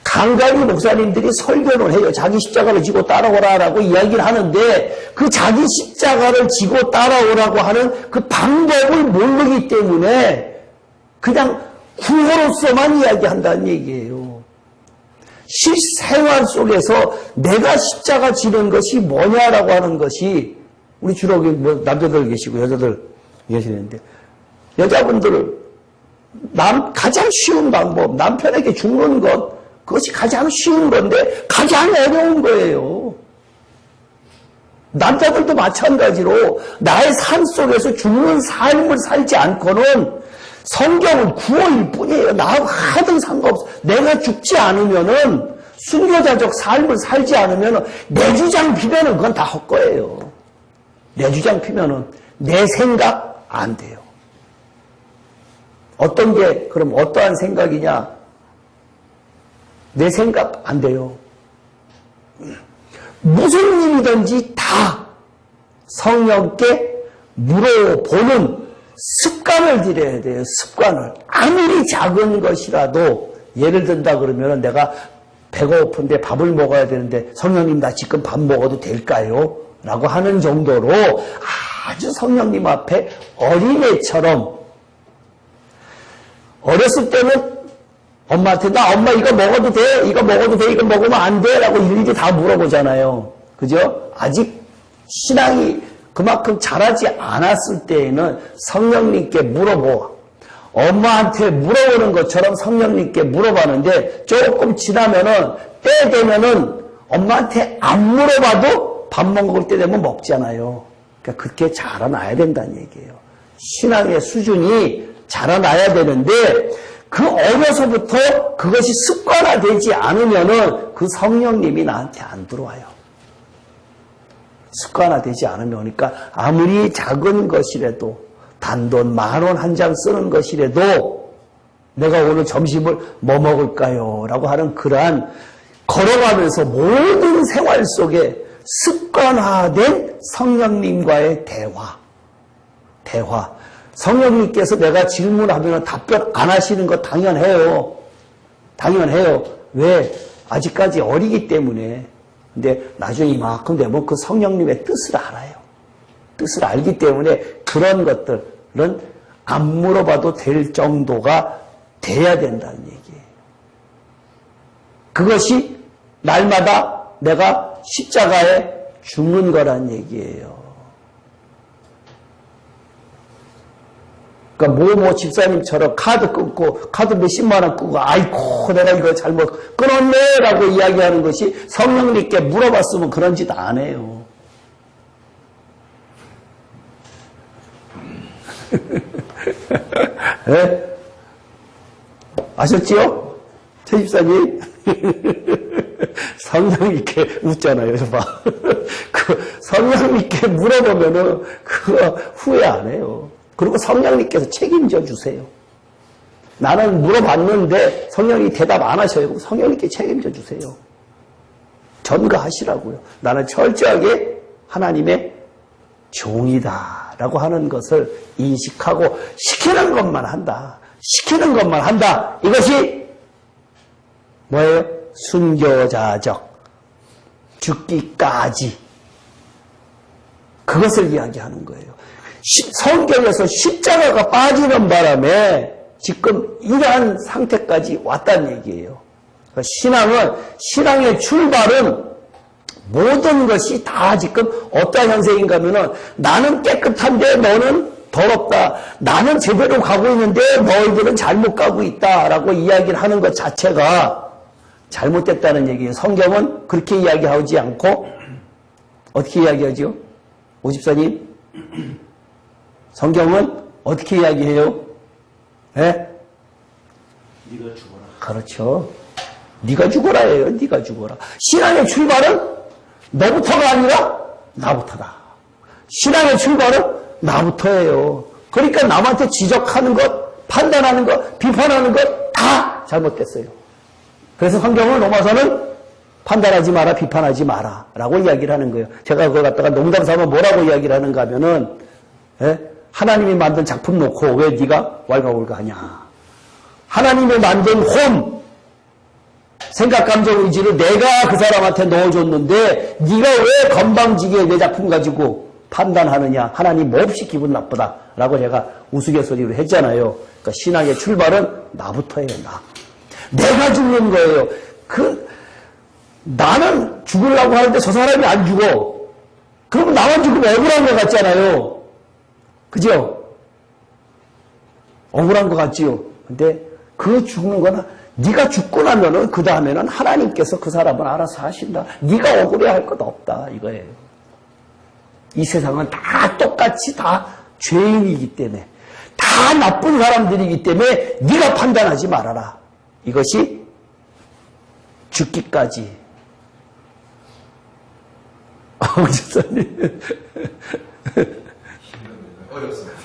간간히 목사님들이 설교를 해요. 자기 십자가를 지고 따라오라라고 이야기를 하는데 그 자기 십자가를 지고 따라오라고 하는 그 방법을 모르기 때문에 그냥 구호로서만 이야기한다는 얘기예요. 실생활 속에서 내가 십자가 지는 것이 뭐냐라고 하는 것이 우리 주로 남자들 계시고 여자들 계시는데 여자분들을 가장 쉬운 방법 남편에게 죽는 것 그것이 가장 쉬운 건데 가장 어려운 거예요. 남자들도 마찬가지로 나의 삶 속에서 죽는 삶을 살지 않고는 성경은 구원일 뿐이에요. 나하고 하든 상관없어. 내가 죽지 않으면은 순교자적 삶을 살지 않으면은 내 주장 피면은 그건 다 헛거예요. 내 주장 피면은 내 생각 안 돼요. 어떤 게 그럼 어떠한 생각이냐? 내 생각 안 돼요. 무슨 일이든지 다 성령께 물어보는 습관을 들여야 돼요. 습관을. 아무리 작은 것이라도 예를 든다 그러면 내가 배가 고픈데 밥을 먹어야 되는데 성령님 나 지금 밥 먹어도 될까요? 라고 하는 정도로 아주 성령님 앞에 어린애처럼 어렸을 때는 엄마한테 엄마 이거 먹어도 돼? 이거 먹어도 돼? 이거 먹으면 안 돼? 라고 일일이 다 물어보잖아요. 그죠? 아직 신앙이 그만큼 자라지 않았을 때에는 성령님께 물어보아. 엄마한테 물어보는 것처럼 성령님께 물어봤는데 조금 지나면은 때 되면은 엄마한테 안 물어봐도 밥 먹을 때 되면 먹잖아요. 그러니까 그렇게 자라나야 된다는 얘기예요. 신앙의 수준이 자라나야 되는데 그 어려서부터 그것이 습관화되지 않으면은 그 성령님이 나한테 안 들어와요. 습관화되지 않으면 그러니까 아무리 작은 것이라도 단돈 10,000원 한 장 쓰는 것이라도 내가 오늘 점심을 뭐 먹을까요? 라고 하는 그러한 걸어가면서 모든 생활 속에 습관화된 성령님과의 대화. 성령님께서 내가 질문하면 답변 안 하시는 거 당연해요. 왜? 아직까지 어리기 때문에. 근데 나중에 이만큼 되면 그 성령님의 뜻을 알아요. 뜻을 알기 때문에 그런 것들은 안 물어봐도 될 정도가 돼야 된다는 얘기예요. 그것이 날마다 내가 십자가에 죽는 거란 얘기예요. 그러니까 모 집사님처럼 카드 끊고 카드 몇십만 원 끊고 아이고 내가 이거 잘못 끊었네 라고 이야기하는 것이 성령님께 물어봤으면 그런 짓 안 해요. 네? 아셨지요? 최 집사님 성령님께 웃잖아요. 봐. 그 성령님께 물어보면은 그거 후회 안 해요. 그리고 성령님께서 책임져 주세요. 나는 물어봤는데 성령이 대답 안 하셔요. 성령님께 책임져 주세요. 전가하시라고요. 나는 철저하게 하나님의 종이다라고 하는 것을 인식하고 시키는 것만 한다. 시키는 것만 한다. 이것이 뭐예요? 순교자적 죽기까지 그것을 이야기하는 거예요. 성경에서 십자가가 빠지는 바람에 지금 이러한 상태까지 왔다는 얘기예요. 신앙의 출발은 모든 것이 다 지금 어떠한 형태인가 하면은 나는 깨끗한데 너는 더럽다. 나는 제대로 가고 있는데 너희들은 잘못 가고 있다라고 이야기를 하는 것 자체가 잘못됐다는 얘기예요. 성경은 그렇게 이야기하지 않고 어떻게 이야기하죠? 오집사님? 성경은 어떻게 이야기해요? 예? 네가 죽어라. 그렇죠. 네가 죽어라예요. 네가 죽어라. 신앙의 출발은 너부터가 아니라 나부터다. 신앙의 출발은 나부터예요. 그러니까 남한테 지적하는 것, 판단하는 것, 비판하는 것 다 잘못됐어요. 그래서 성경은 로마서는 판단하지 마라, 비판하지 마라 라고 이야기를 하는 거예요. 제가 그걸 갖다가 농담 삼아 뭐라고 이야기를 하는가 하면은 하나님이 만든 작품 놓고 왜 네가 왈가왈가하냐. 하나님이 만든 혼, 생각, 감정, 의지를 내가 그 사람한테 넣어줬는데 네가 왜 건방지게 내 작품 가지고 판단하느냐. 하나님 몹시 기분 나쁘다라고 제가 우스갯소리로 했잖아요. 그러니까 신앙의 출발은 나부터예요. 내가 죽는 거예요. 나는 죽으려고 하는데 저 사람이 안 죽어. 그러면 나만 죽으면 억울한 것 같잖아요. 그죠? 억울한 것 같지요. 근데 그 죽는 거는 네가 죽고 나면은 그 다음에는 하나님께서 그 사람을 알아서 하신다. 네가 억울해할 것 없다 이거예요. 이 세상은 다 똑같이 다 죄인이기 때문에 다 나쁜 사람들이기 때문에 네가 판단하지 말아라. 이것이 죽기까지. 목사님.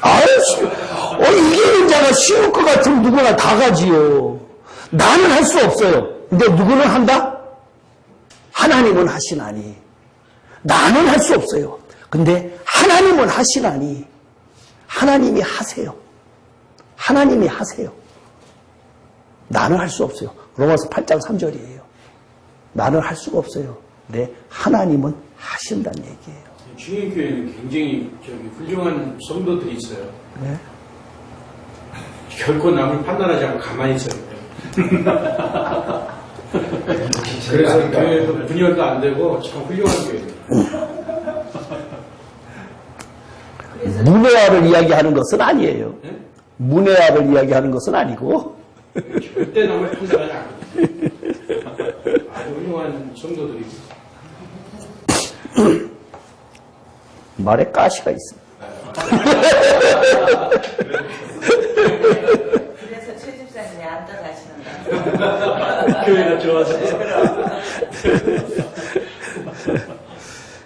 어렵습니다. 이기는 자가 쉬울 것 같으면 누구나 다 가지요. 나는 할 수 없어요. 근데 누구는 한다? 하나님은 하시나니. 나는 할 수 없어요. 근데 하나님은 하시나니. 하나님이 하세요. 하나님이 하세요. 나는 할 수 없어요. 로마서 8장 3절이에요. 나는 할 수가 없어요. 근데 하나님은 하신다는 얘기예요. 중인교회는 굉장히 훌륭한 성도들이 있어요. 네? 결코 남을 판단하지 않고 가만히 있어요. 그래서 교회도 분열도 안 되고 참 훌륭한 교회예요. 문외화를 이야기하는 것은 아니에요. 네? 문외화를 이야기하는 것은 아니고 절대 남을 판단하지 않거든요. 아주 훌륭한 성도들이 말에 가시가 있습니다. 그래서 최 집사님이 안 떠나시는다. 교회가 좋아서.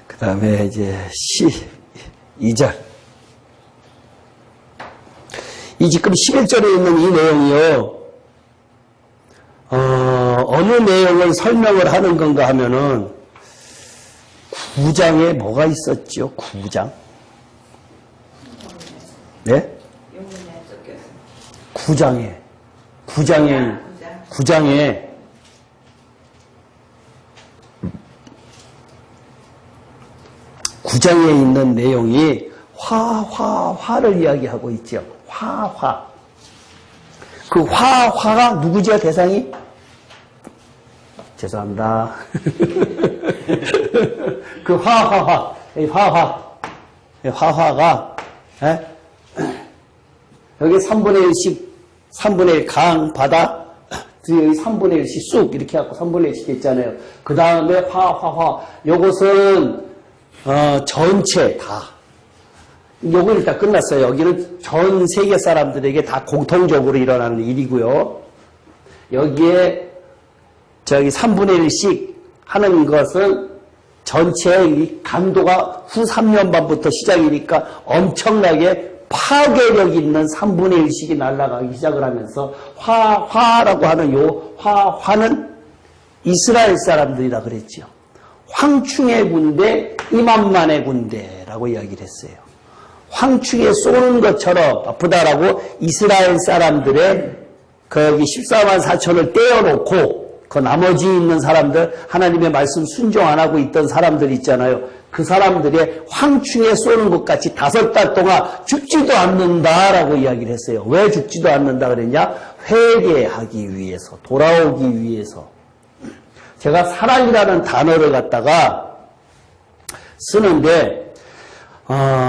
그 다음에 이제 2절. 이 지금 11절에 있는 이 내용이요. 어느 내용을 설명을 하는 건가 하면은 9장에 뭐가 있었죠? 9장. 네? 용문에 섞여서. 9장에 있는 내용이 화를 이야기하고 있죠. 화. 그 화가 누구죠? 대상이? 죄송합니다. 그 화가 여기 3분의 1씩 3분의 1 강, 바다, 여기 3분의 1씩 쑥 이렇게 하고 3분의 1씩 있잖아요. 그 다음에 화. 요것은 전체 다. 요건 일단 끝났어요. 여기는 전 세계 사람들에게 다 공통적으로 일어나는 일이고요. 여기에 저기 3분의 1씩 하는 것은 전체의 강도가 후 3년 반부터 시작이니까 엄청나게 파괴력 있는 3분의 1씩이 날아가기 시작을 하면서 화라고 하는 요 화는 이스라엘 사람들이라 그랬죠. 황충의 군대, 이만만의 군대라고 이야기를 했어요. 황충에 쏘는 것처럼 바쁘다라고 이스라엘 사람들의 거기 14만 4천을 떼어놓고 그 나머지 있는 사람들, 하나님의 말씀 순종 안 하고 있던 사람들 있잖아요. 그 사람들의 황충에 쏘는 것 같이 5달 동안 죽지도 않는다라고 이야기를 했어요. 왜 죽지도 않는다 그랬냐? 회개하기 위해서, 돌아오기 위해서. 제가 사랑이라는 단어를 갖다가 쓰는데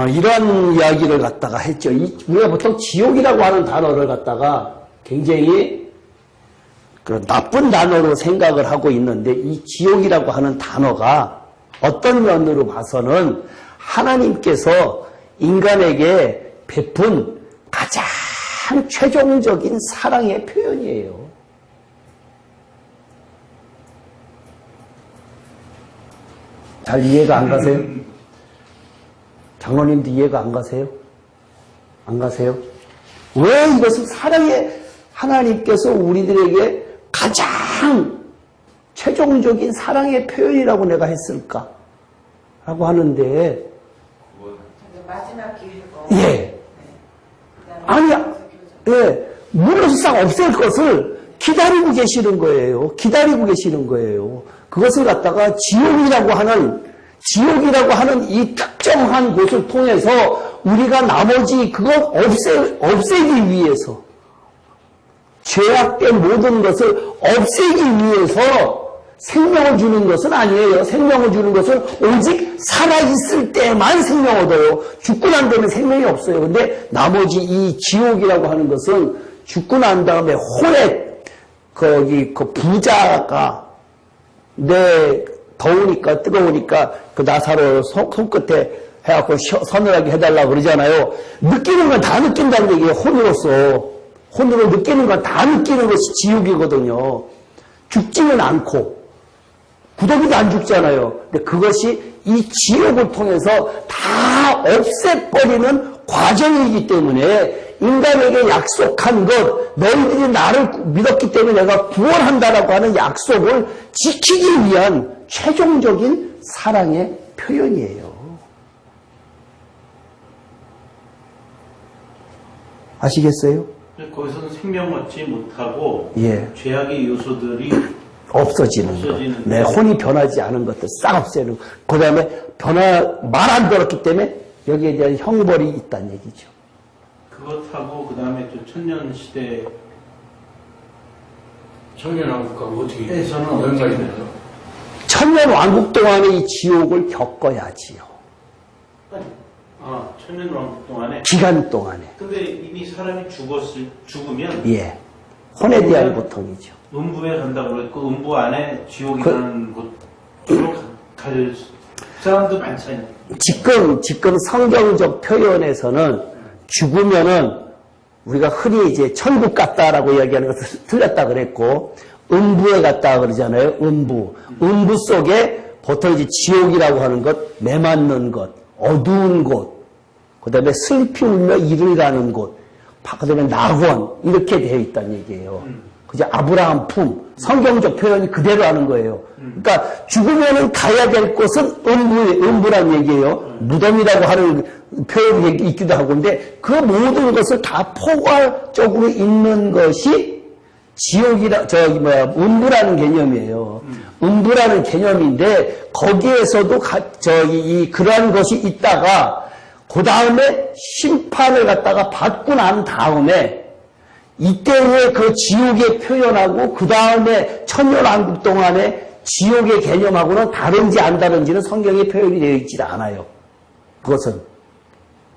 이런 이야기를 갖다가 했죠. 우리가 보통 지옥이라고 하는 단어를 갖다가 굉장히 그런 나쁜 단어로 생각을 하고 있는데 이 지옥이라고 하는 단어가 어떤 면으로 봐서는 하나님께서 인간에게 베푼 가장 최종적인 사랑의 표현이에요. 잘 이해가 안 가세요? 장로님도 이해가 안 가세요? 안 가세요? 왜 이것을 사랑의 하나님께서 우리들에게 가장 최종적인 사랑의 표현이라고 내가 했을까? 라고 하는데, 마지막 기회고. 예. 아니야. 예. 물어서 싹 없앨 것을 기다리고 계시는 거예요. 기다리고 계시는 거예요. 그것을 갖다가 지옥이라고 하는 이 특정한 곳을 통해서 우리가 나머지 그걸 없애기 위해서, 죄악된 모든 것을 없애기 위해서 생명을 주는 것은 아니에요. 생명을 주는 것은 오직 살아있을 때만 생명 얻어요. 죽고 난 다음에 생명이 없어요. 근데 나머지 이 지옥이라고 하는 것은 죽고 난 다음에 거기 그 부자가 더우니까 뜨거우니까 그 나사로 손끝에 해갖고 서늘하게 해달라고 그러잖아요. 느끼는 건 다 느낀다는 얘기예요. 혼으로 느끼는 건 다 느끼는 것이 지옥이거든요. 죽지는 않고 구더기도 안 죽잖아요. 근데 그것이 이 지옥을 통해서 다 없애버리는 과정이기 때문에 인간에게 약속한 것, 너희들이 나를 믿었기 때문에 내가 구원한다라고 하는 약속을 지키기 위한 최종적인 사랑의 표현이에요. 아시겠어요? 거기서는 생명 얻지 못하고 예. 죄악의 요소들이 없어지는 것. 내 혼이 변하지 않은 것들 싹 없애는 것. 그 다음에 말 안 들었기 때문에 여기에 대한 형벌이 있다는 얘기죠. 그것하고 그 다음에 또 천년시대 청년왕국하고 어떻게 네, 저는 연관이 되나요? 천년 왕국 동안의 이 지옥을 겪어야지요. 천년왕국 동안에 기간 동안에. 근데 이미 사람이 죽으면 예. 혼에 대한 고통이죠. 음부에 간다고 그랬고 음부 안에 지옥이라는 곳으로 갈 사람도 많잖아요. 지금 성경적 표현에서는 죽으면은 우리가 흔히 이제 천국 갔다라고 이야기하는 것을 틀렸다 그랬고 음부에 갔다 그러잖아요. 음부 속에 보통 이제 지옥이라고 하는 것, 매맞는 것, 어두운 곳, 그 다음에 슬피 울며 이를 가는 곳, 그 다음에 낙원 이렇게 되어 있다는 얘기예요. 그죠? 아브라함 품, 성경적 표현이 그대로 하는 거예요. 그러니까 죽으면은 가야 될 곳은 음부란 얘기예요. 무덤이라고 하는 표현이 있기도 하고, 근데 그 모든 것을 다 포괄적으로 있는 것이 음부라는 개념이에요. 음부라는 개념인데, 거기에서도 그러한 것이 있다가, 그 다음에 심판을 갖다가 받고 난 다음에, 이때의 그 지옥의 표현하고 그 다음에 천년왕국 동안의 지옥의 개념하고는 다른지 안 다른지는 성경에 표현이 되어 있지 않아요. 그것은.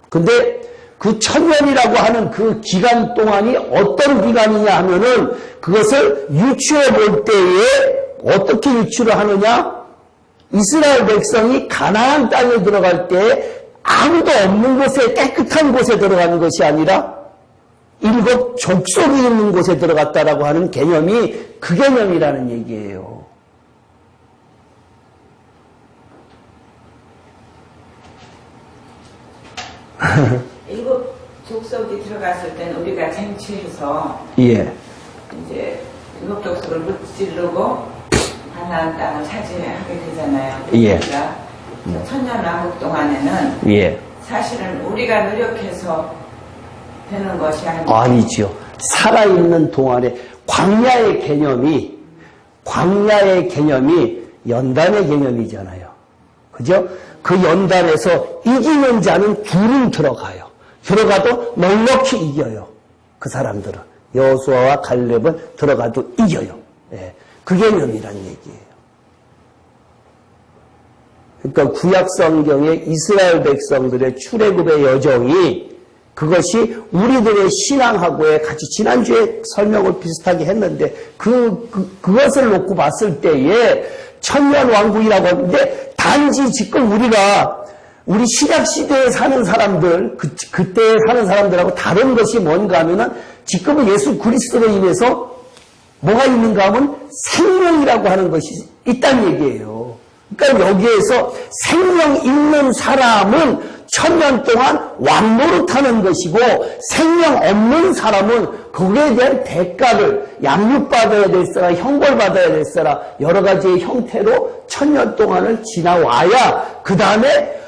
근데 그 천년이라고 하는 그 기간 동안이 어떤 기간이냐 하면은 그것을 유추해 볼 때에 어떻게 유추를 하느냐? 이스라엘 백성이 가나안 땅에 들어갈 때 아무도 없는 곳에 깨끗한 곳에 들어가는 것이 아니라 7 족속이 있는 곳에 들어갔다라고 하는 개념이 그 개념이라는 얘기예요. 일곱 족속이 들어갔을 때는 우리가 쟁취해서 예. 이제 일곱 족속을 무찌르고 가나안 땅을 차지하게 되잖아요. 예. 그러니까 천년왕국 동안에는 예. 사실은 우리가 노력해서 되는 것이 아니죠. 살아있는 동안에 광야의 개념이 연단의 개념이잖아요. 그죠? 그 연단에서 이기는 자는 둘은 들어가요. 들어가도 넉넉히 이겨요. 그 사람들은. 여호수아와 갈렙은 들어가도 이겨요. 예. 그 개념이란 얘기예요. 그러니까 구약 성경의 이스라엘 백성들의 출애굽의 여정이 그것이 우리들의 신앙하고의 같이 지난주에 설명을 비슷하게 했는데 그것을 놓고 봤을 때에 천년왕국이라고 하는데 단지 지금 우리 신약시대에 사는 사람들 그때 사는 사람들하고 다른 것이 뭔가 하면은 지금은 예수 그리스도로 인해서 뭐가 있는가 하면 생명이라고 하는 것이 있다는 얘기예요. 그러니까 여기에서 생명 있는 사람은 천년 동안 왕노릇하는 것이고 생명 없는 사람은 거기에 대한 대가를 양육받아야 될세라 형벌받아야 될세라 여러 가지의 형태로 천년 동안을 지나와야 그 다음에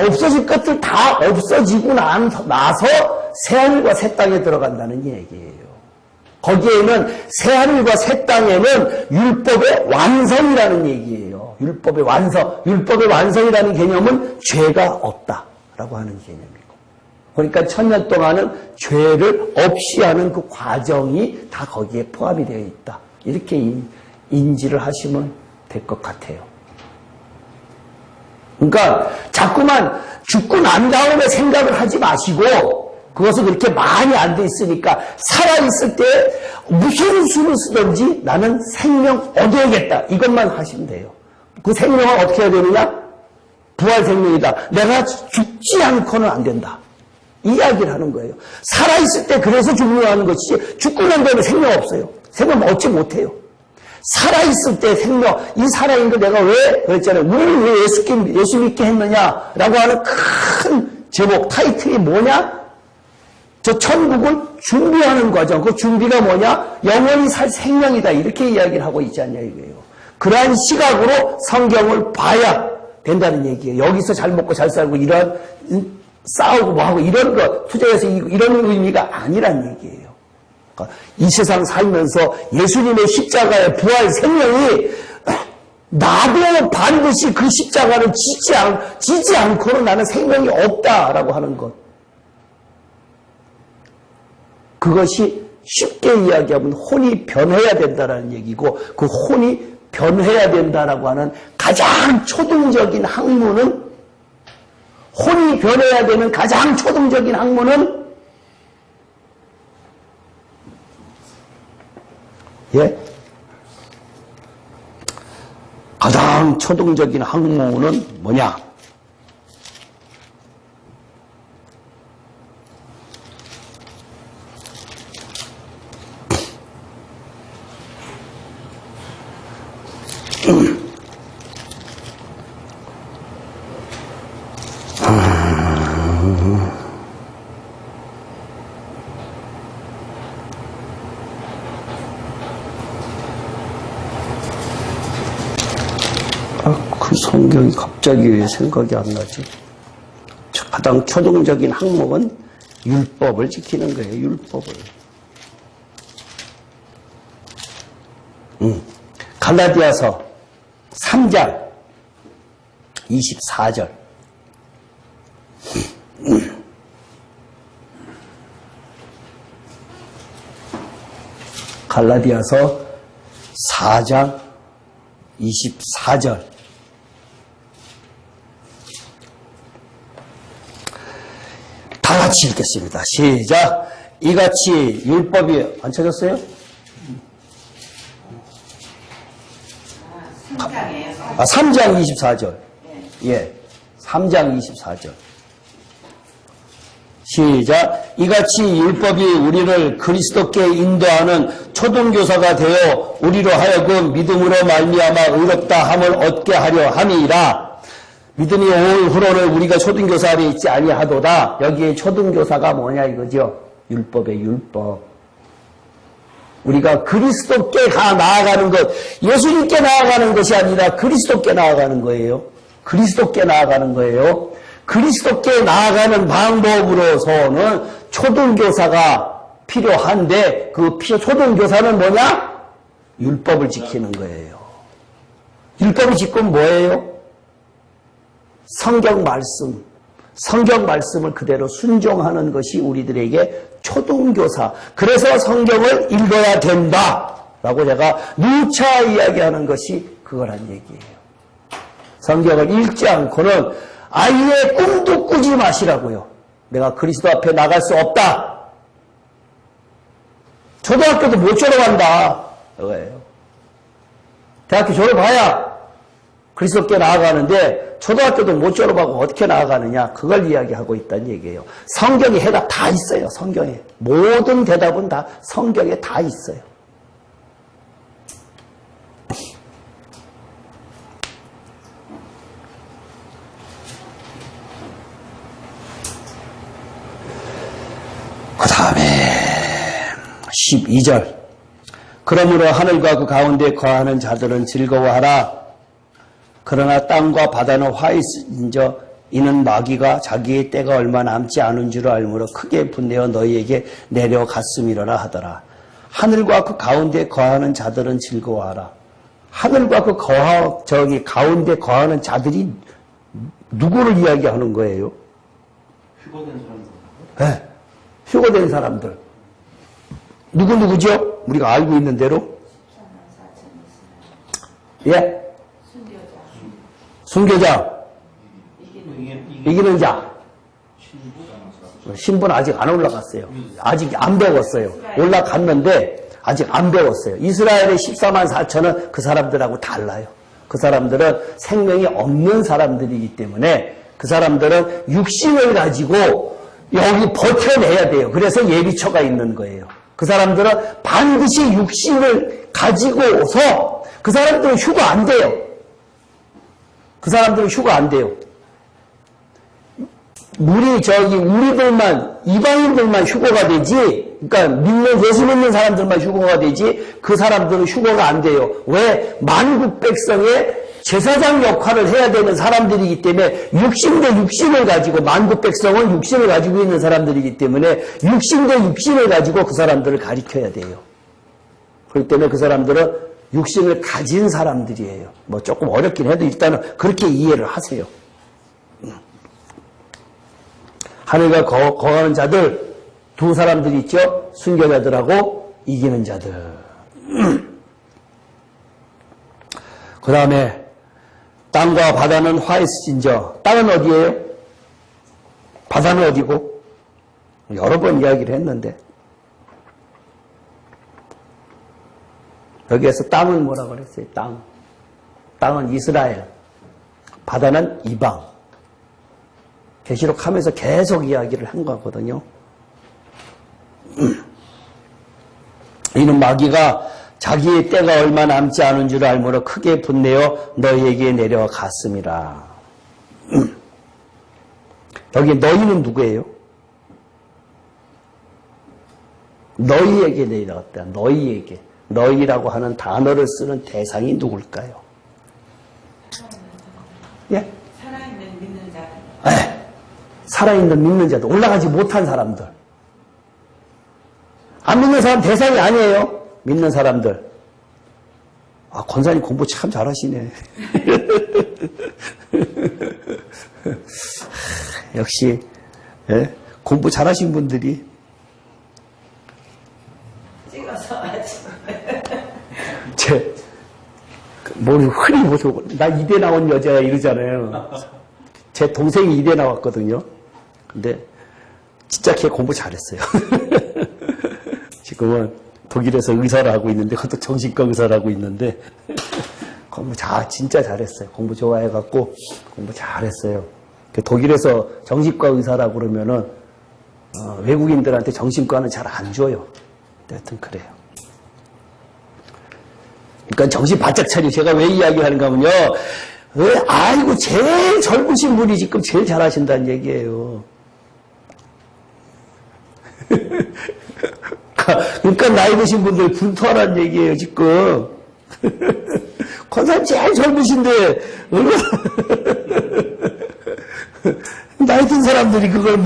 없어질 것들 다 없어지고 나서 새하늘과 새 땅에 들어간다는 얘기예요. 거기에는 새하늘과 새 땅에는 율법의 완성이라는 얘기예요. 율법의 완성이라는 개념은 죄가 없다라고 하는 개념이고. 그러니까 천년 동안은 죄를 없이 하는 그 과정이 다 거기에 포함이 되어 있다. 이렇게 인지를 하시면 될 것 같아요. 그러니까 자꾸만 죽고 난 다음에 생각을 하지 마시고 그것은 그렇게 많이 안 돼 있으니까 살아있을 때 무슨 수를 쓰든지 나는 생명 얻어야겠다. 이것만 하시면 돼요. 그 생명을 어떻게 해야 되느냐? 부활 생명이다. 내가 죽지 않고는 안 된다. 이야기를 하는 거예요. 살아있을 때 그래서 중요한 것이지 죽고 난 다음에 생명 없어요. 생명 얻지 못해요. 살아있을 때 생명, 이 살아있는 거 내가 왜 그랬잖아요. 우리를 왜 예수 믿게 했느냐라고 하는 큰 제목, 타이틀이 뭐냐? 저 천국을 준비하는 과정, 그 준비가 뭐냐? 영원히 살 생명이다. 이렇게 이야기를 하고 있지 않냐 이거예요. 그러한 시각으로 성경을 봐야 된다는 얘기예요. 여기서 잘 먹고 잘 살고 이런 싸우고 뭐하고 이런 거 투자해서 이런 의미가 아니란 얘기예요. 그러니까 이 세상 살면서 예수님의 십자가의 부활 생명이 나도 반드시 그 십자가를 지지 않고는 나는 생명이 없다라고 하는 것. 그것이 쉽게 이야기하면 혼이 변해야 된다는 얘기고 그 혼이 변해야 된다라고 하는 가장 초등적인 학문은 혼이 변해야 되는 가장 초등적인 학문은 가장 초등적인 학문은 뭐냐? 그 성경이 갑자기 왜 생각이 안 나지? 가장 초등적인 항목은 율법을 지키는 거예요. 율법을. 갈라디아서 3장 24절. 갈라디아서 4장 24절. 다 같이 읽겠습니다. 시작. 이같이 율법이 안 찾았어요? 3장이에요. 3장 24절. 예. 3장 24절. 시작. 이같이 율법이 우리를 그리스도께 인도하는 초등교사가 되어 우리로 하여금 믿음으로 말미암아 의롭다 함을 얻게 하려 함이라. 믿음이 올 후로는 우리가 초등교사 아래 있지 아니하도다. 여기에 초등교사가 뭐냐 이거죠. 율법의 율법. 우리가 그리스도께 나아가는 것, 예수님께 나아가는 것이 아니라 그리스도께 나아가는 거예요. 그리스도께 나아가는 거예요. 그리스도께 나아가는 방법으로서는 초등교사가 필요한데 그 초등교사는 뭐냐? 율법을 지키는 거예요. 율법을 지키면 뭐예요? 성경 말씀을 그대로 순종하는 것이 우리들에게 초등교사. 그래서 성경을 읽어야 된다라고 제가 누차 이야기하는 것이 그거란 얘기예요. 성경을 읽지 않고는 아예 꿈도 꾸지 마시라고요. 내가 그리스도 앞에 나갈 수 없다. 초등학교도 못 졸업한다. 그거예요. 대학교 졸업해야 그리스도께 나아가는데 초등학교도 못 졸업하고 어떻게 나아가느냐, 그걸 이야기하고 있다는 얘기예요. 성경에 해답 다 있어요. 성경에. 모든 대답은 다 성경에 다 있어요. 그 다음에 12절. 그러므로 하늘과 그 가운데 거하는 자들은 즐거워하라. 그러나 땅과 바다는 화있은저 이는 마귀가 자기의 때가 얼마 남지 않은 줄 알므로 크게 분내어 너희에게 내려갔음이로라 하더라. 하늘과 그 가운데 거하는 자들은 즐거워하라. 하늘과 그 가운데 거하는 자들이 누구를 이야기하는 거예요? 휴거된 사람들. 네, 휴거된 사람들. 누구죠? 우리가 알고 있는 대로. 예? 순교자. 이기는 자. 신분 아직 안 올라갔어요. 아직 안 배웠어요. 올라갔는데 아직 안 배웠어요. 이스라엘의 14만 4천은 그 사람들하고 달라요. 그 사람들은 생명이 없는 사람들이기 때문에 그 사람들은 육신을 가지고 여기 버텨내야 돼요. 그래서 예비처가 있는 거예요. 그 사람들은 반드시 육신을 가지고서 그 사람들은 휴가 안 돼요. 그 사람들은 휴가 안 돼요. 우리들만, 이방인들만 휴거가 되지, 그러니까 예수 믿는 사람들만 휴거가 되지, 그 사람들은 휴거가 안 돼요. 왜? 만국 백성의 제사장 역할을 해야 되는 사람들이기 때문에 육신 대 육신을 가지고, 만국 백성은 육신을 가지고 있는 사람들이기 때문에 육신 대 육신을 가지고 그 사람들을 가리켜야 돼요. 그렇기 때문에 그 사람들은 육신을 가진 사람들이에요. 뭐 조금 어렵긴 해도 일단은 그렇게 이해를 하세요. 하늘과 거하는 자들, 두 사람들이 있죠? 순교자들하고 이기는 자들. 그 다음에 땅과 바다는 화했을진저. 땅은 어디예요? 바다는 어디고? 여러 번 이야기를 했는데 여기에서 땅은 뭐라고 그랬어요? 땅은 이스라엘, 바다는 이방. 계시록 하면서 계속 이야기를 한 거거든요. 이는 마귀가 자기의 때가 얼마 남지 않은 줄 알므로 크게 분내어 너희에게 내려갔음이라. 여기 너희는 누구예요? 너희에게 내려갔다. 너희에게. 너희라고 하는 단어를 쓰는 대상이 누굴까요? 예? 살아있는 믿는 자들. 네. 살아있는 믿는 자들, 올라가지 못한 사람들. 안 믿는 사람 대상이 아니에요. 믿는 사람들. 아, 권사님 공부 참 잘하시네. 역시 예? 공부 잘하신 분들이 찍어서 하지. 뭘 흔히 보고 나 이대 나온 여자야 이러잖아요. 제 동생이 이대 나왔거든요. 근데 진짜 걔 공부 잘했어요. 지금은 독일에서 의사를 하고 있는데 그것도 정신과 의사를 하고 있는데 공부 진짜 잘했어요. 공부 좋아해갖고 공부 잘했어요. 독일에서 정신과 의사라고 그러면은 외국인들한테 정신과는 잘 안 줘요. 하여튼 그래요. 그러니까 정신 바짝 차리고 제가 왜 이야기하는가 하면요. 아이고 제일 젊으신 분이 지금 제일 잘하신다는 얘기예요. 그러니까 나이 드신 분들 분투하라는 얘기예요, 지금. 권사님 제일 젊으신데, 얼마나. 나이 든 사람들이 그걸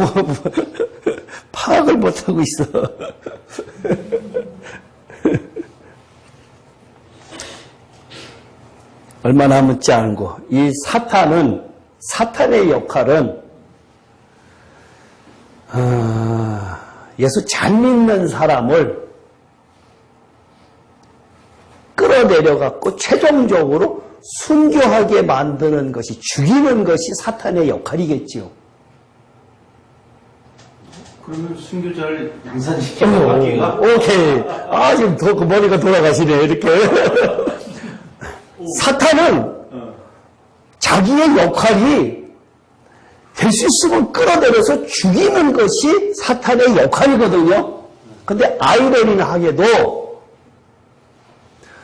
파악을 못하고 있어. 얼마 남지 않고, 이 사탄의 역할은, 예수 잘 믿는 사람을 끌어내려갖고 최종적으로 순교하게 만드는 것이, 죽이는 것이 사탄의 역할이겠지요. 그러면 순교자를 양산시키는 관계가 오케이. 지금 그 머리가 돌아가시네, 이렇게. 사탄은 자기의 역할이 될 수 있으면 끌어내려서 죽이는 것이 사탄의 역할이거든요. 근데 아이러니하게도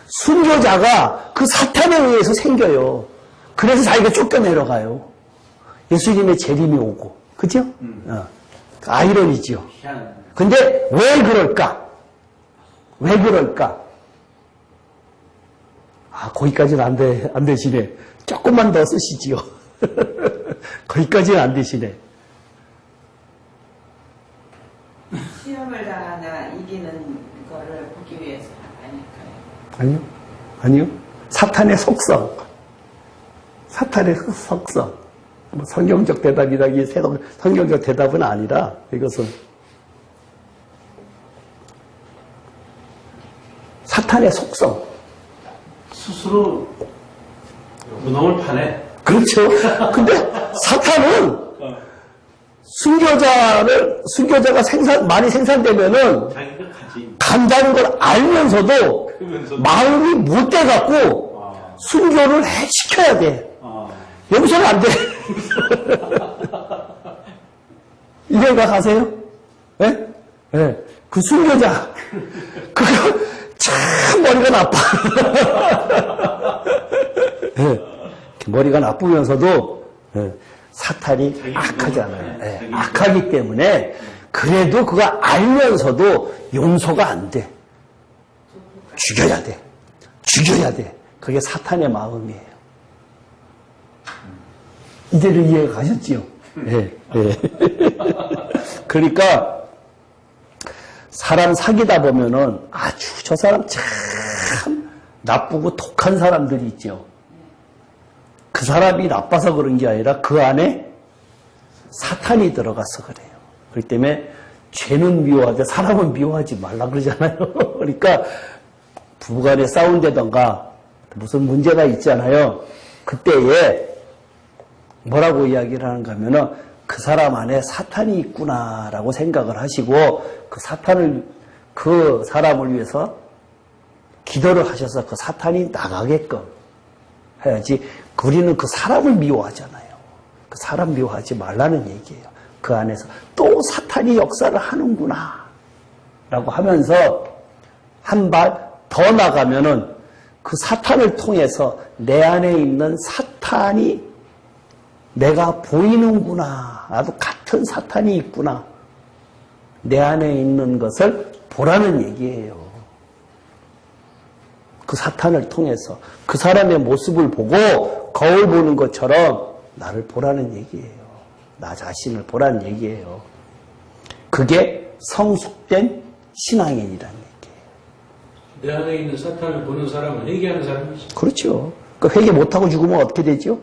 순교자가 그 사탄에 의해서 생겨요. 그래서 자기가 쫓겨내려가요. 예수님의 재림이 오고. 그죠? 아이러니죠. 근데 왜 그럴까? 왜 그럴까? 거기까지는 안 되시네. 조금만 더 쓰시지요. 거기까지는 안 되시네. 시험을 당하나 이기는 거를 보기 위해서 아닐까요? 아니요. 사탄의 속성. 뭐 성경적 대답이라기 성경적 대답은 아니라 이것은 사탄의 속성. 스스로 무덤을 파네. 그렇죠. 근데 사탄은 순교자가 많이 생산되면은 자기가 가지. 간다는 걸 알면서도 마음이 못 돼갖고 순교를 시켜야 돼. 여기서는 안 돼. 이해가 가세요? 예? 네? 그 순교자. 그거 참 머리가 나빠. 네. 머리가 나쁘면서도 사탄이 악하잖아요. 네. 악하기 때문에 그래도 그거 알면서도 용서가 안 돼. 죽여야 돼. 그게 사탄의 마음이에요. 이제는 이해가 가셨지요? 네. 그러니까 사람 사귀다 보면은 아주 저 사람 참 나쁘고 독한 사람들이 있죠. 그 사람이 나빠서 그런 게 아니라 그 안에 사탄이 들어가서 그래요. 그렇기 때문에 죄는 미워하되 사람은 미워하지 말라 그러잖아요. 그러니까 부부간에 싸운다던가 무슨 문제가 있잖아요. 그때에 뭐라고 이야기를 하는가 하면은 그 사람 안에 사탄이 있구나라고 생각을 하시고 그 사람을 위해서 기도를 하셔서 그 사탄이 나가게끔 해야지. 우리는 그 사람을 미워하잖아요. 그 사람 미워하지 말라는 얘기예요. 그 안에서 또 사탄이 역사를 하는구나 라고 하면서 한 발 더 나가면은 그 사탄을 통해서 내 안에 있는 사탄이 내가 보이는구나. 나도 같은 사탄이 있구나. 내 안에 있는 것을 보라는 얘기예요. 그 사탄을 통해서 그 사람의 모습을 보고 거울 보는 것처럼 나를 보라는 얘기예요. 나 자신을 보라는 얘기예요. 그게 성숙된 신앙인이라는 얘기예요. 내 안에 있는 사탄을 보는 사람은 회개하는 사람이지. 그렇죠. 그 회개 못하고 죽으면 어떻게 되죠?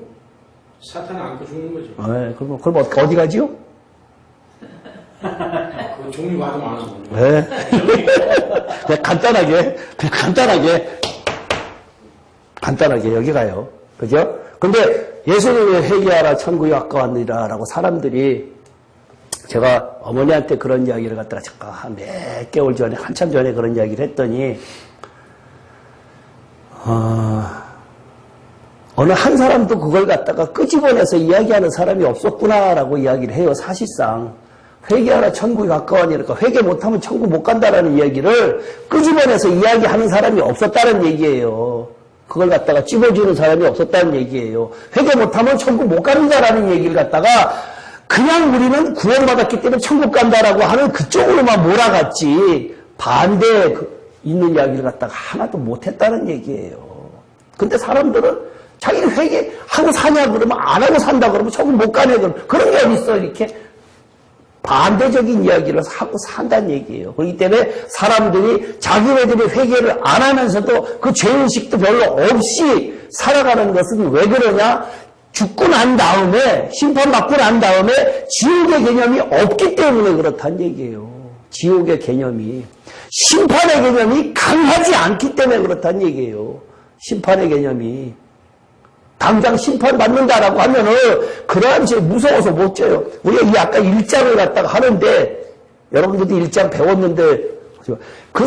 사탄을 안고 죽는 거죠. 네, 그럼 어디 가지요? 그 종류가 아주 많아서. 네. 그냥 간단하게 여기 가요. 그죠? 근데 예수님의 회개하라 천국에 가까웠느니라 라고 사람들이 제가 어머니한테 그런 이야기를 갖다가 잠깐 한 몇 개월 전에 한참 전에 그런 이야기를 했더니 어느 한 사람도 그걸 갖다가 끄집어내서 이야기하는 사람이 없었구나라고 이야기를 해요. 사실상 회개하라 천국이 가까우니까 회개 못하면 천국 못 간다라는 이야기를 끄집어내서 이야기하는 사람이 없었다는 얘기예요. 그걸 갖다가 찝어주는 사람이 없었다는 얘기예요. 회개 못하면 천국 못 간다라는 얘기를 갖다가 그냥 우리는 구원받았기 때문에 천국 간다라고 하는 그쪽으로만 몰아갔지 반대에 있는 이야기를 갖다가 하나도 못했다는 얘기예요. 근데 사람들은 자기는 회개하고 사냐 그러면 안 하고 산다 그러면 저건 못 가네 그러면 그런 게 어딨어 이렇게 반대적인 이야기를 하고 산다는 얘기예요. 그렇기 때문에 사람들이 자기네들이 회개를 안 하면서도 그 죄의식도 별로 없이 살아가는 것은 왜 그러냐? 죽고 난 다음에 심판받고 난 다음에 지옥의 개념이 없기 때문에 그렇다는 얘기예요. 지옥의 개념이 심판의 개념이 강하지 않기 때문에 그렇다는 얘기예요. 심판의 개념이 당장 심판받는다라고 하면은 그러한 죄 무서워서 못 져요. 우리가 이 아까 1장을 갖다가 하는데 여러분들도 1장 배웠는데 그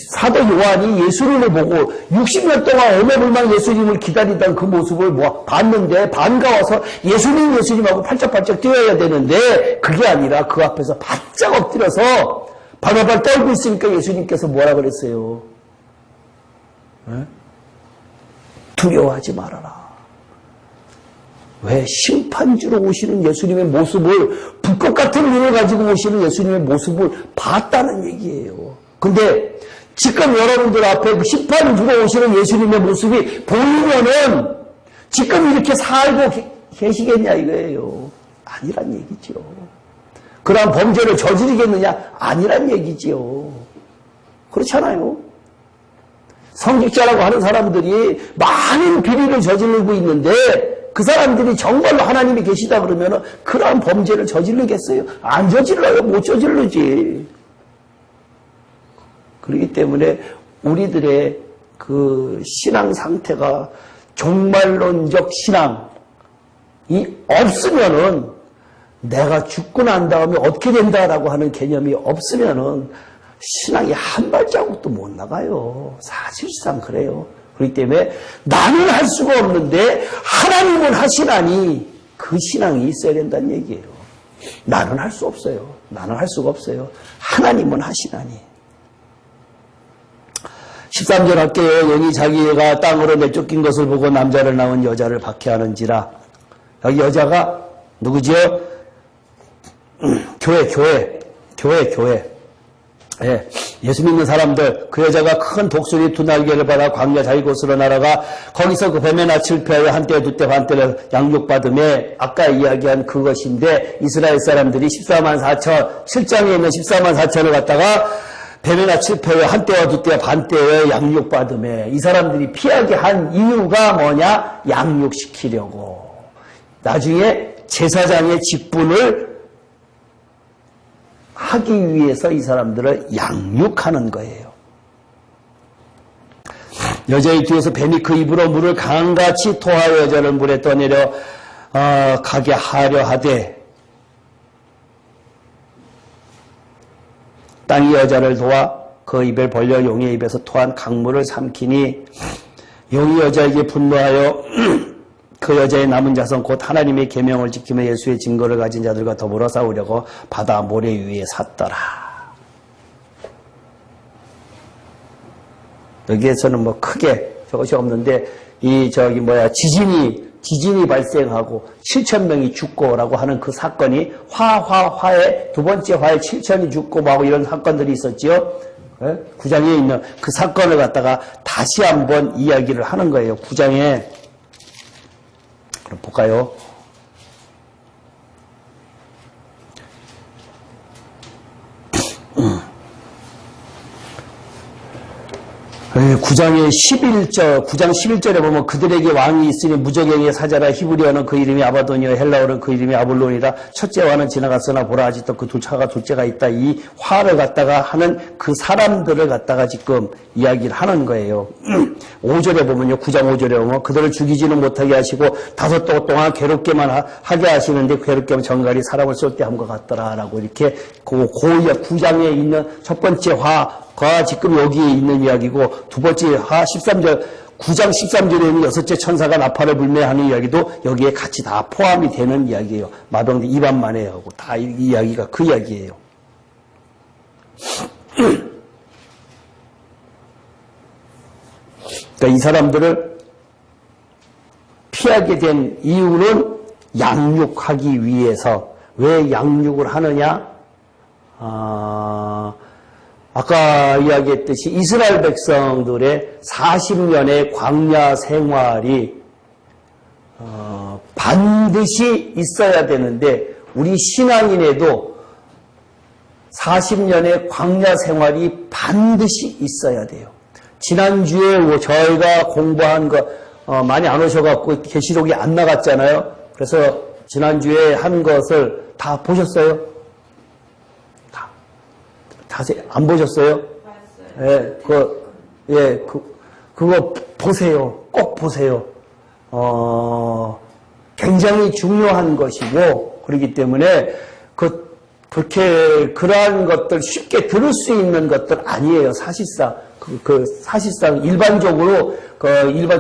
사도 요한이 예수님을 보고 60년 동안 오매불망 예수님을 기다리던 그 모습을 봤는데 반가워서 예수님하고 팔짝팔짝 뛰어야 되는데 그게 아니라 그 앞에서 바짝 엎드려서 발발발 떨고 있으니까 예수님께서 뭐라 그랬어요? 에? 두려워하지 말아라. 왜? 심판주로 오시는 예수님의 모습을 불꽃 같은 눈을 가지고 오시는 예수님의 모습을 봤다는 얘기예요. 근데 지금 여러분들 앞에 심판주로 오시는 예수님의 모습이 보이면은 지금 이렇게 살고 계시겠냐 이거예요. 아니란 얘기죠. 그러한 범죄를 저지르겠느냐? 아니란 얘기지요. 그렇잖아요. 성직자라고 하는 사람들이 많은 비리를 저지르고 있는데 그 사람들이 정말로 하나님이 계시다 그러면 그러한 범죄를 저지르겠어요? 안 저질러요. 못 저지르지. 그렇기 때문에 우리들의 그 신앙 상태가 종말론적 신앙이 없으면은 내가 죽고 난 다음에 어떻게 된다라고 하는 개념이 없으면은 신앙이 한 발자국도 못 나가요. 사실상 그래요. 그렇기 때문에 나는 할 수가 없는데 하나님은 하시나니 그 신앙이 있어야 된다는 얘기예요. 나는 할 수 없어요. 나는 할 수가 없어요. 하나님은 하시나니. 13절 할게요. 영이 자기가 땅으로 내쫓긴 것을 보고 남자를 낳은 여자를 박해하는지라. 여기 여자가 누구지요? 교회. 예, 예수 믿는 사람들, 그 여자가 큰 독수리 두 날개를 받아 광야 자기 곳으로 날아가 거기서 그 뱀의 낯을 피하여 한때 두때 반때를 양육받음에 아까 이야기한 그것인데 이스라엘 사람들이 14만 4천, 7장에 있는 14만 4천을 갖다가 뱀의 낯을 피하여 한때와 두때 반때에 양육받음에 이 사람들이 피하게 한 이유가 뭐냐? 양육시키려고. 나중에 제사장의 직분을 하기 위해서 이 사람들을 양육하는 거예요. 여자의 뒤에서 뱀이 그 입으로 물을 강같이 토하여 여자를 물에 떠내려 가게 하려 하되 땅이 여자를 도와 그 입을 벌려 용의 입에서 토한 강물을 삼키니 용이 여자에게 분노하여 그 여자의 남은 자손 곧 하나님의 계명을 지키며 예수의 증거를 가진 자들과 더불어 싸우려고 바다 모래 위에 샀더라. 여기에서는 뭐 크게 저것이 없는데 지진이 발생하고 7,000명이 죽고라고 하는 그 사건이 화에 두 번째 화에 7,000이 죽고 막 이런 사건들이 있었지요. 9장에 있는 그 사건을 갖다가 다시 한번 이야기를 하는 거예요. 9장에 볼까요? 9장 11절에 보면 그들에게 왕이 있으니 무적행의 사자라 히브리어는 그 이름이 아바돈이요 헬라어는 그 이름이 아볼론이라 첫째 왕은 지나갔으나 보라 아직도 그 둘째가 있다. 이 화를 갖다가 하는 그 사람들을 갖다가 지금 이야기를 하는 거예요. 5절에 보면요. 9장 5절에 보면 그들을 죽이지는 못하게 하시고 5도 동안 괴롭게만 하게 하시는데 괴롭게 하면 정갈이 사람을 쏠 때 함과 같더라라고 이렇게 9장에 있는 첫 번째 화가 지금 여기에 있는 이야기고 두 번째 화 13절 9장 13절에 있는 여섯째 천사가 나팔을 불며 하는 이야기도 여기에 같이 다 포함이 되는 이야기예요. 마병대 입안만에 하고 다 이 이야기가 그 이야기예요. 그러니까 이 사람들을 피하게 된 이유는 양육하기 위해서. 왜 양육을 하느냐? 아까 이야기했듯이 이스라엘 백성들의 40년의 광야 생활이 반드시 있어야 되는데 우리 신앙인에도 40년의 광야 생활이 반드시 있어야 돼요. 지난주에 저희가 공부한 거 많이 안 오셔갖고 계시록이 안 나갔잖아요. 그래서 지난주에 한 것을 다 보셨어요? 다 안 보셨어요? 그거 보세요. 꼭 보세요. 굉장히 중요한 것이고, 그렇기 때문에, 그러한 것들 쉽게 들을 수 있는 것들 아니에요, 사실상. 사실상 일반적으로,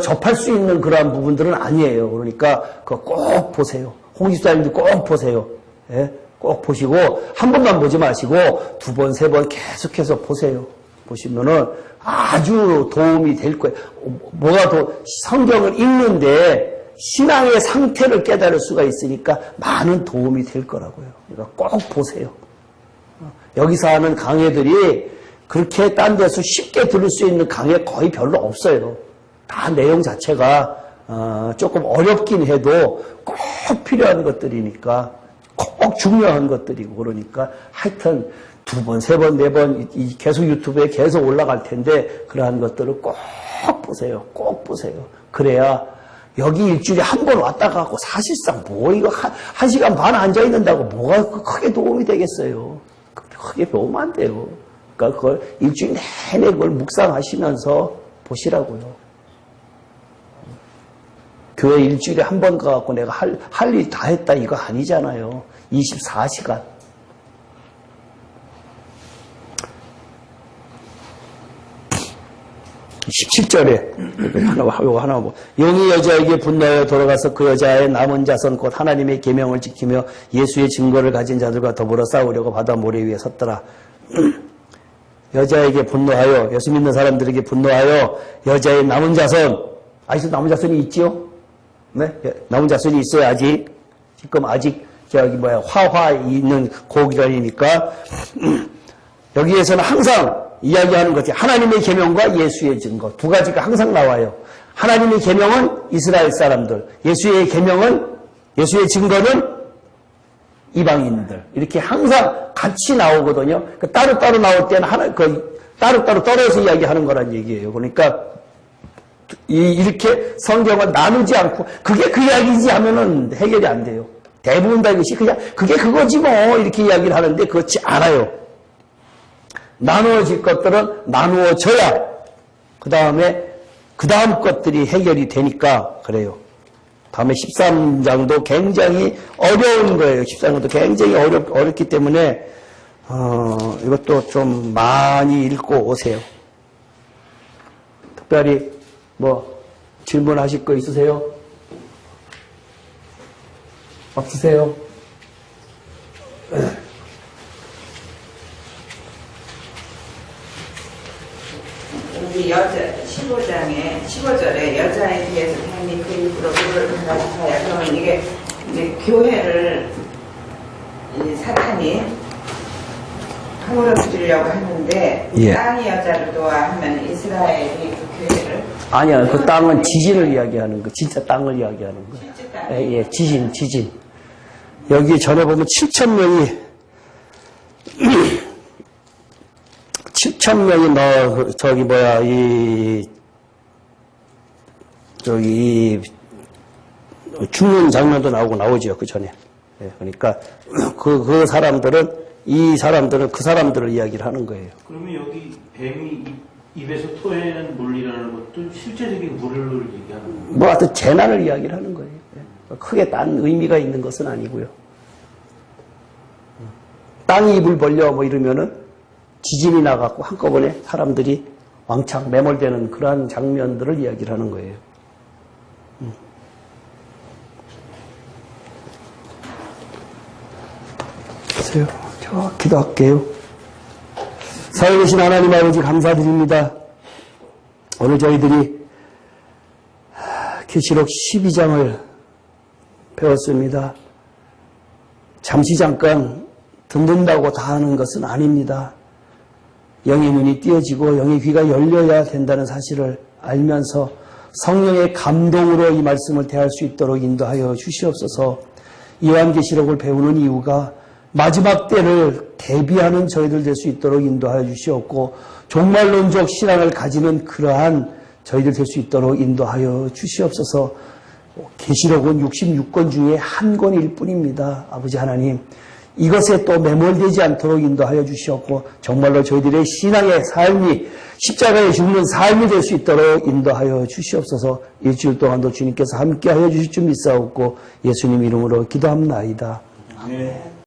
접할 수 있는 그러한 부분들은 아니에요. 그러니까, 그거 꼭 보세요. 홍 집사님도 꼭 보세요. 예? 꼭 보시고, 한 번만 보지 마시고, 두 번, 세 번 계속해서 보세요. 보시면은 아주 도움이 될 거예요. 성경을 읽는데 신앙의 상태를 깨달을 수가 있으니까 많은 도움이 될 거라고요. 그러니까 꼭 보세요. 여기서 하는 강해들이 그렇게 딴 데서 쉽게 들을 수 있는 강해 거의 별로 없어요. 다 내용 자체가 조금 어렵긴 해도 꼭 필요한 것들이니까 꼭 중요한 것들이고 그러니까 하여튼 두 번, 세 번, 네 번 계속 유튜브에 계속 올라갈 텐데 그러한 것들을 꼭 보세요. 꼭 보세요. 그래야 여기 일주일에 한 번 왔다 가고 사실상 이거 한 시간 반 앉아 있는다고 뭐가 크게 도움이 되겠어요. 크게 배우면 안 돼요. 그러니까 그걸 일주일 내내 그걸 묵상하시면서 보시라고요. 교회 일주일에 한 번 가갖고 내가 할 일 다 했다 이거 아니잖아요. 24시간. 17절에 하나 뭐 용이 여자에게 분노하여 돌아가서 그 여자의 남은 자손 곧 하나님의 계명을 지키며 예수의 증거를 가진 자들과 더불어 싸우려고 바다 모래 위에 섰더라. 여자에게 분노하여 예수 믿는 사람들에게 분노하여 여자의 남은 자손 아직도 남은 자손이 있지요? 네? 남은 자손이 있어요 아직. 지금 아직 화화 있는 고기간이니까 여기에서는 항상 이야기하는 것이 하나님의 계명과 예수의 증거 두 가지가 항상 나와요. 하나님의 계명은 이스라엘 사람들, 예수의 계명은 예수의 증거는 이방인들 이렇게 항상 같이 나오거든요. 따로따로 나올 때는 따로따로 떨어져서 이야기하는 거란 얘기예요. 그러니까 이렇게 성경을 나누지 않고 그게 그 이야기지 하면은 해결이 안 돼요. 대부분 다 이것이 그냥 그게 그거지 뭐 이렇게 이야기를 하는데 그렇지 않아요. 나누어질 것들은 나누어져야 그 다음 것들이 해결이 되니까 그래요. 다음에 13장도 굉장히 어려운 거예요. 13장도 굉장히 어렵기 때문에 이것도 좀 많이 읽고 오세요. 특별히 질문하실 거 있으세요? 없으세요? 우리 여자 15절에 여자에 대해서 뱀이 그 입으로 물을 가져가야 그러면 이게 이제 교회를 사탄이 허물어주려고 하는데 예. 땅이 여자를 놓아하면 이스라엘이 그 교회를 아니야. 그 땅은 지진을 이야기하는 거. 진짜 땅을 이야기하는 거. 실제 땅 예, 지진. 여기 전에 보면 7,000명이 7,000명이 죽는 장면도 나오죠. 그 전에. 예, 그러니까 그 사람들은 그 사람들을 이야기를 하는 거예요. 그러면 여기 뱀이 입에서 토해내는 물이라는 것도 실제적인 물을 얘기하는 거예요? 하여튼 재난을 이야기를 하는 거예요. 예. 크게 딴 의미가 있는 것은 아니고요. 땅이 입을 벌려 이러면은 지진이 나갖고 한꺼번에 사람들이 왕창 매몰되는 그러한 장면들을 이야기를 하는 거예요. 보세요. 저 기도할게요. 살아계신 하나님 아버지 감사드립니다. 오늘 저희들이 계시록 12장을 배웠습니다. 잠시 잠깐 듣는다고 다 하는 것은 아닙니다. 영의 눈이 띄어지고 영의 귀가 열려야 된다는 사실을 알면서 성령의 감동으로 이 말씀을 대할 수 있도록 인도하여 주시옵소서. 요한계시록을 배우는 이유가 마지막 때를 대비하는 저희들 될 수 있도록 인도하여 주시옵고 종말론적 신앙을 가지는 그러한 저희들 될 수 있도록 인도하여 주시옵소서. 계시록은 66권 중에 한 권일 뿐입니다. 아버지 하나님, 이것에 또 매몰되지 않도록 인도하여 주시옵고 정말로 저희들의 신앙의 삶이 십자가에 죽는 삶이 될 수 있도록 인도하여 주시옵소서. 일주일 동안도 주님께서 함께하여 주실 줄 믿사옵고 예수님 이름으로 기도합나이다. 네.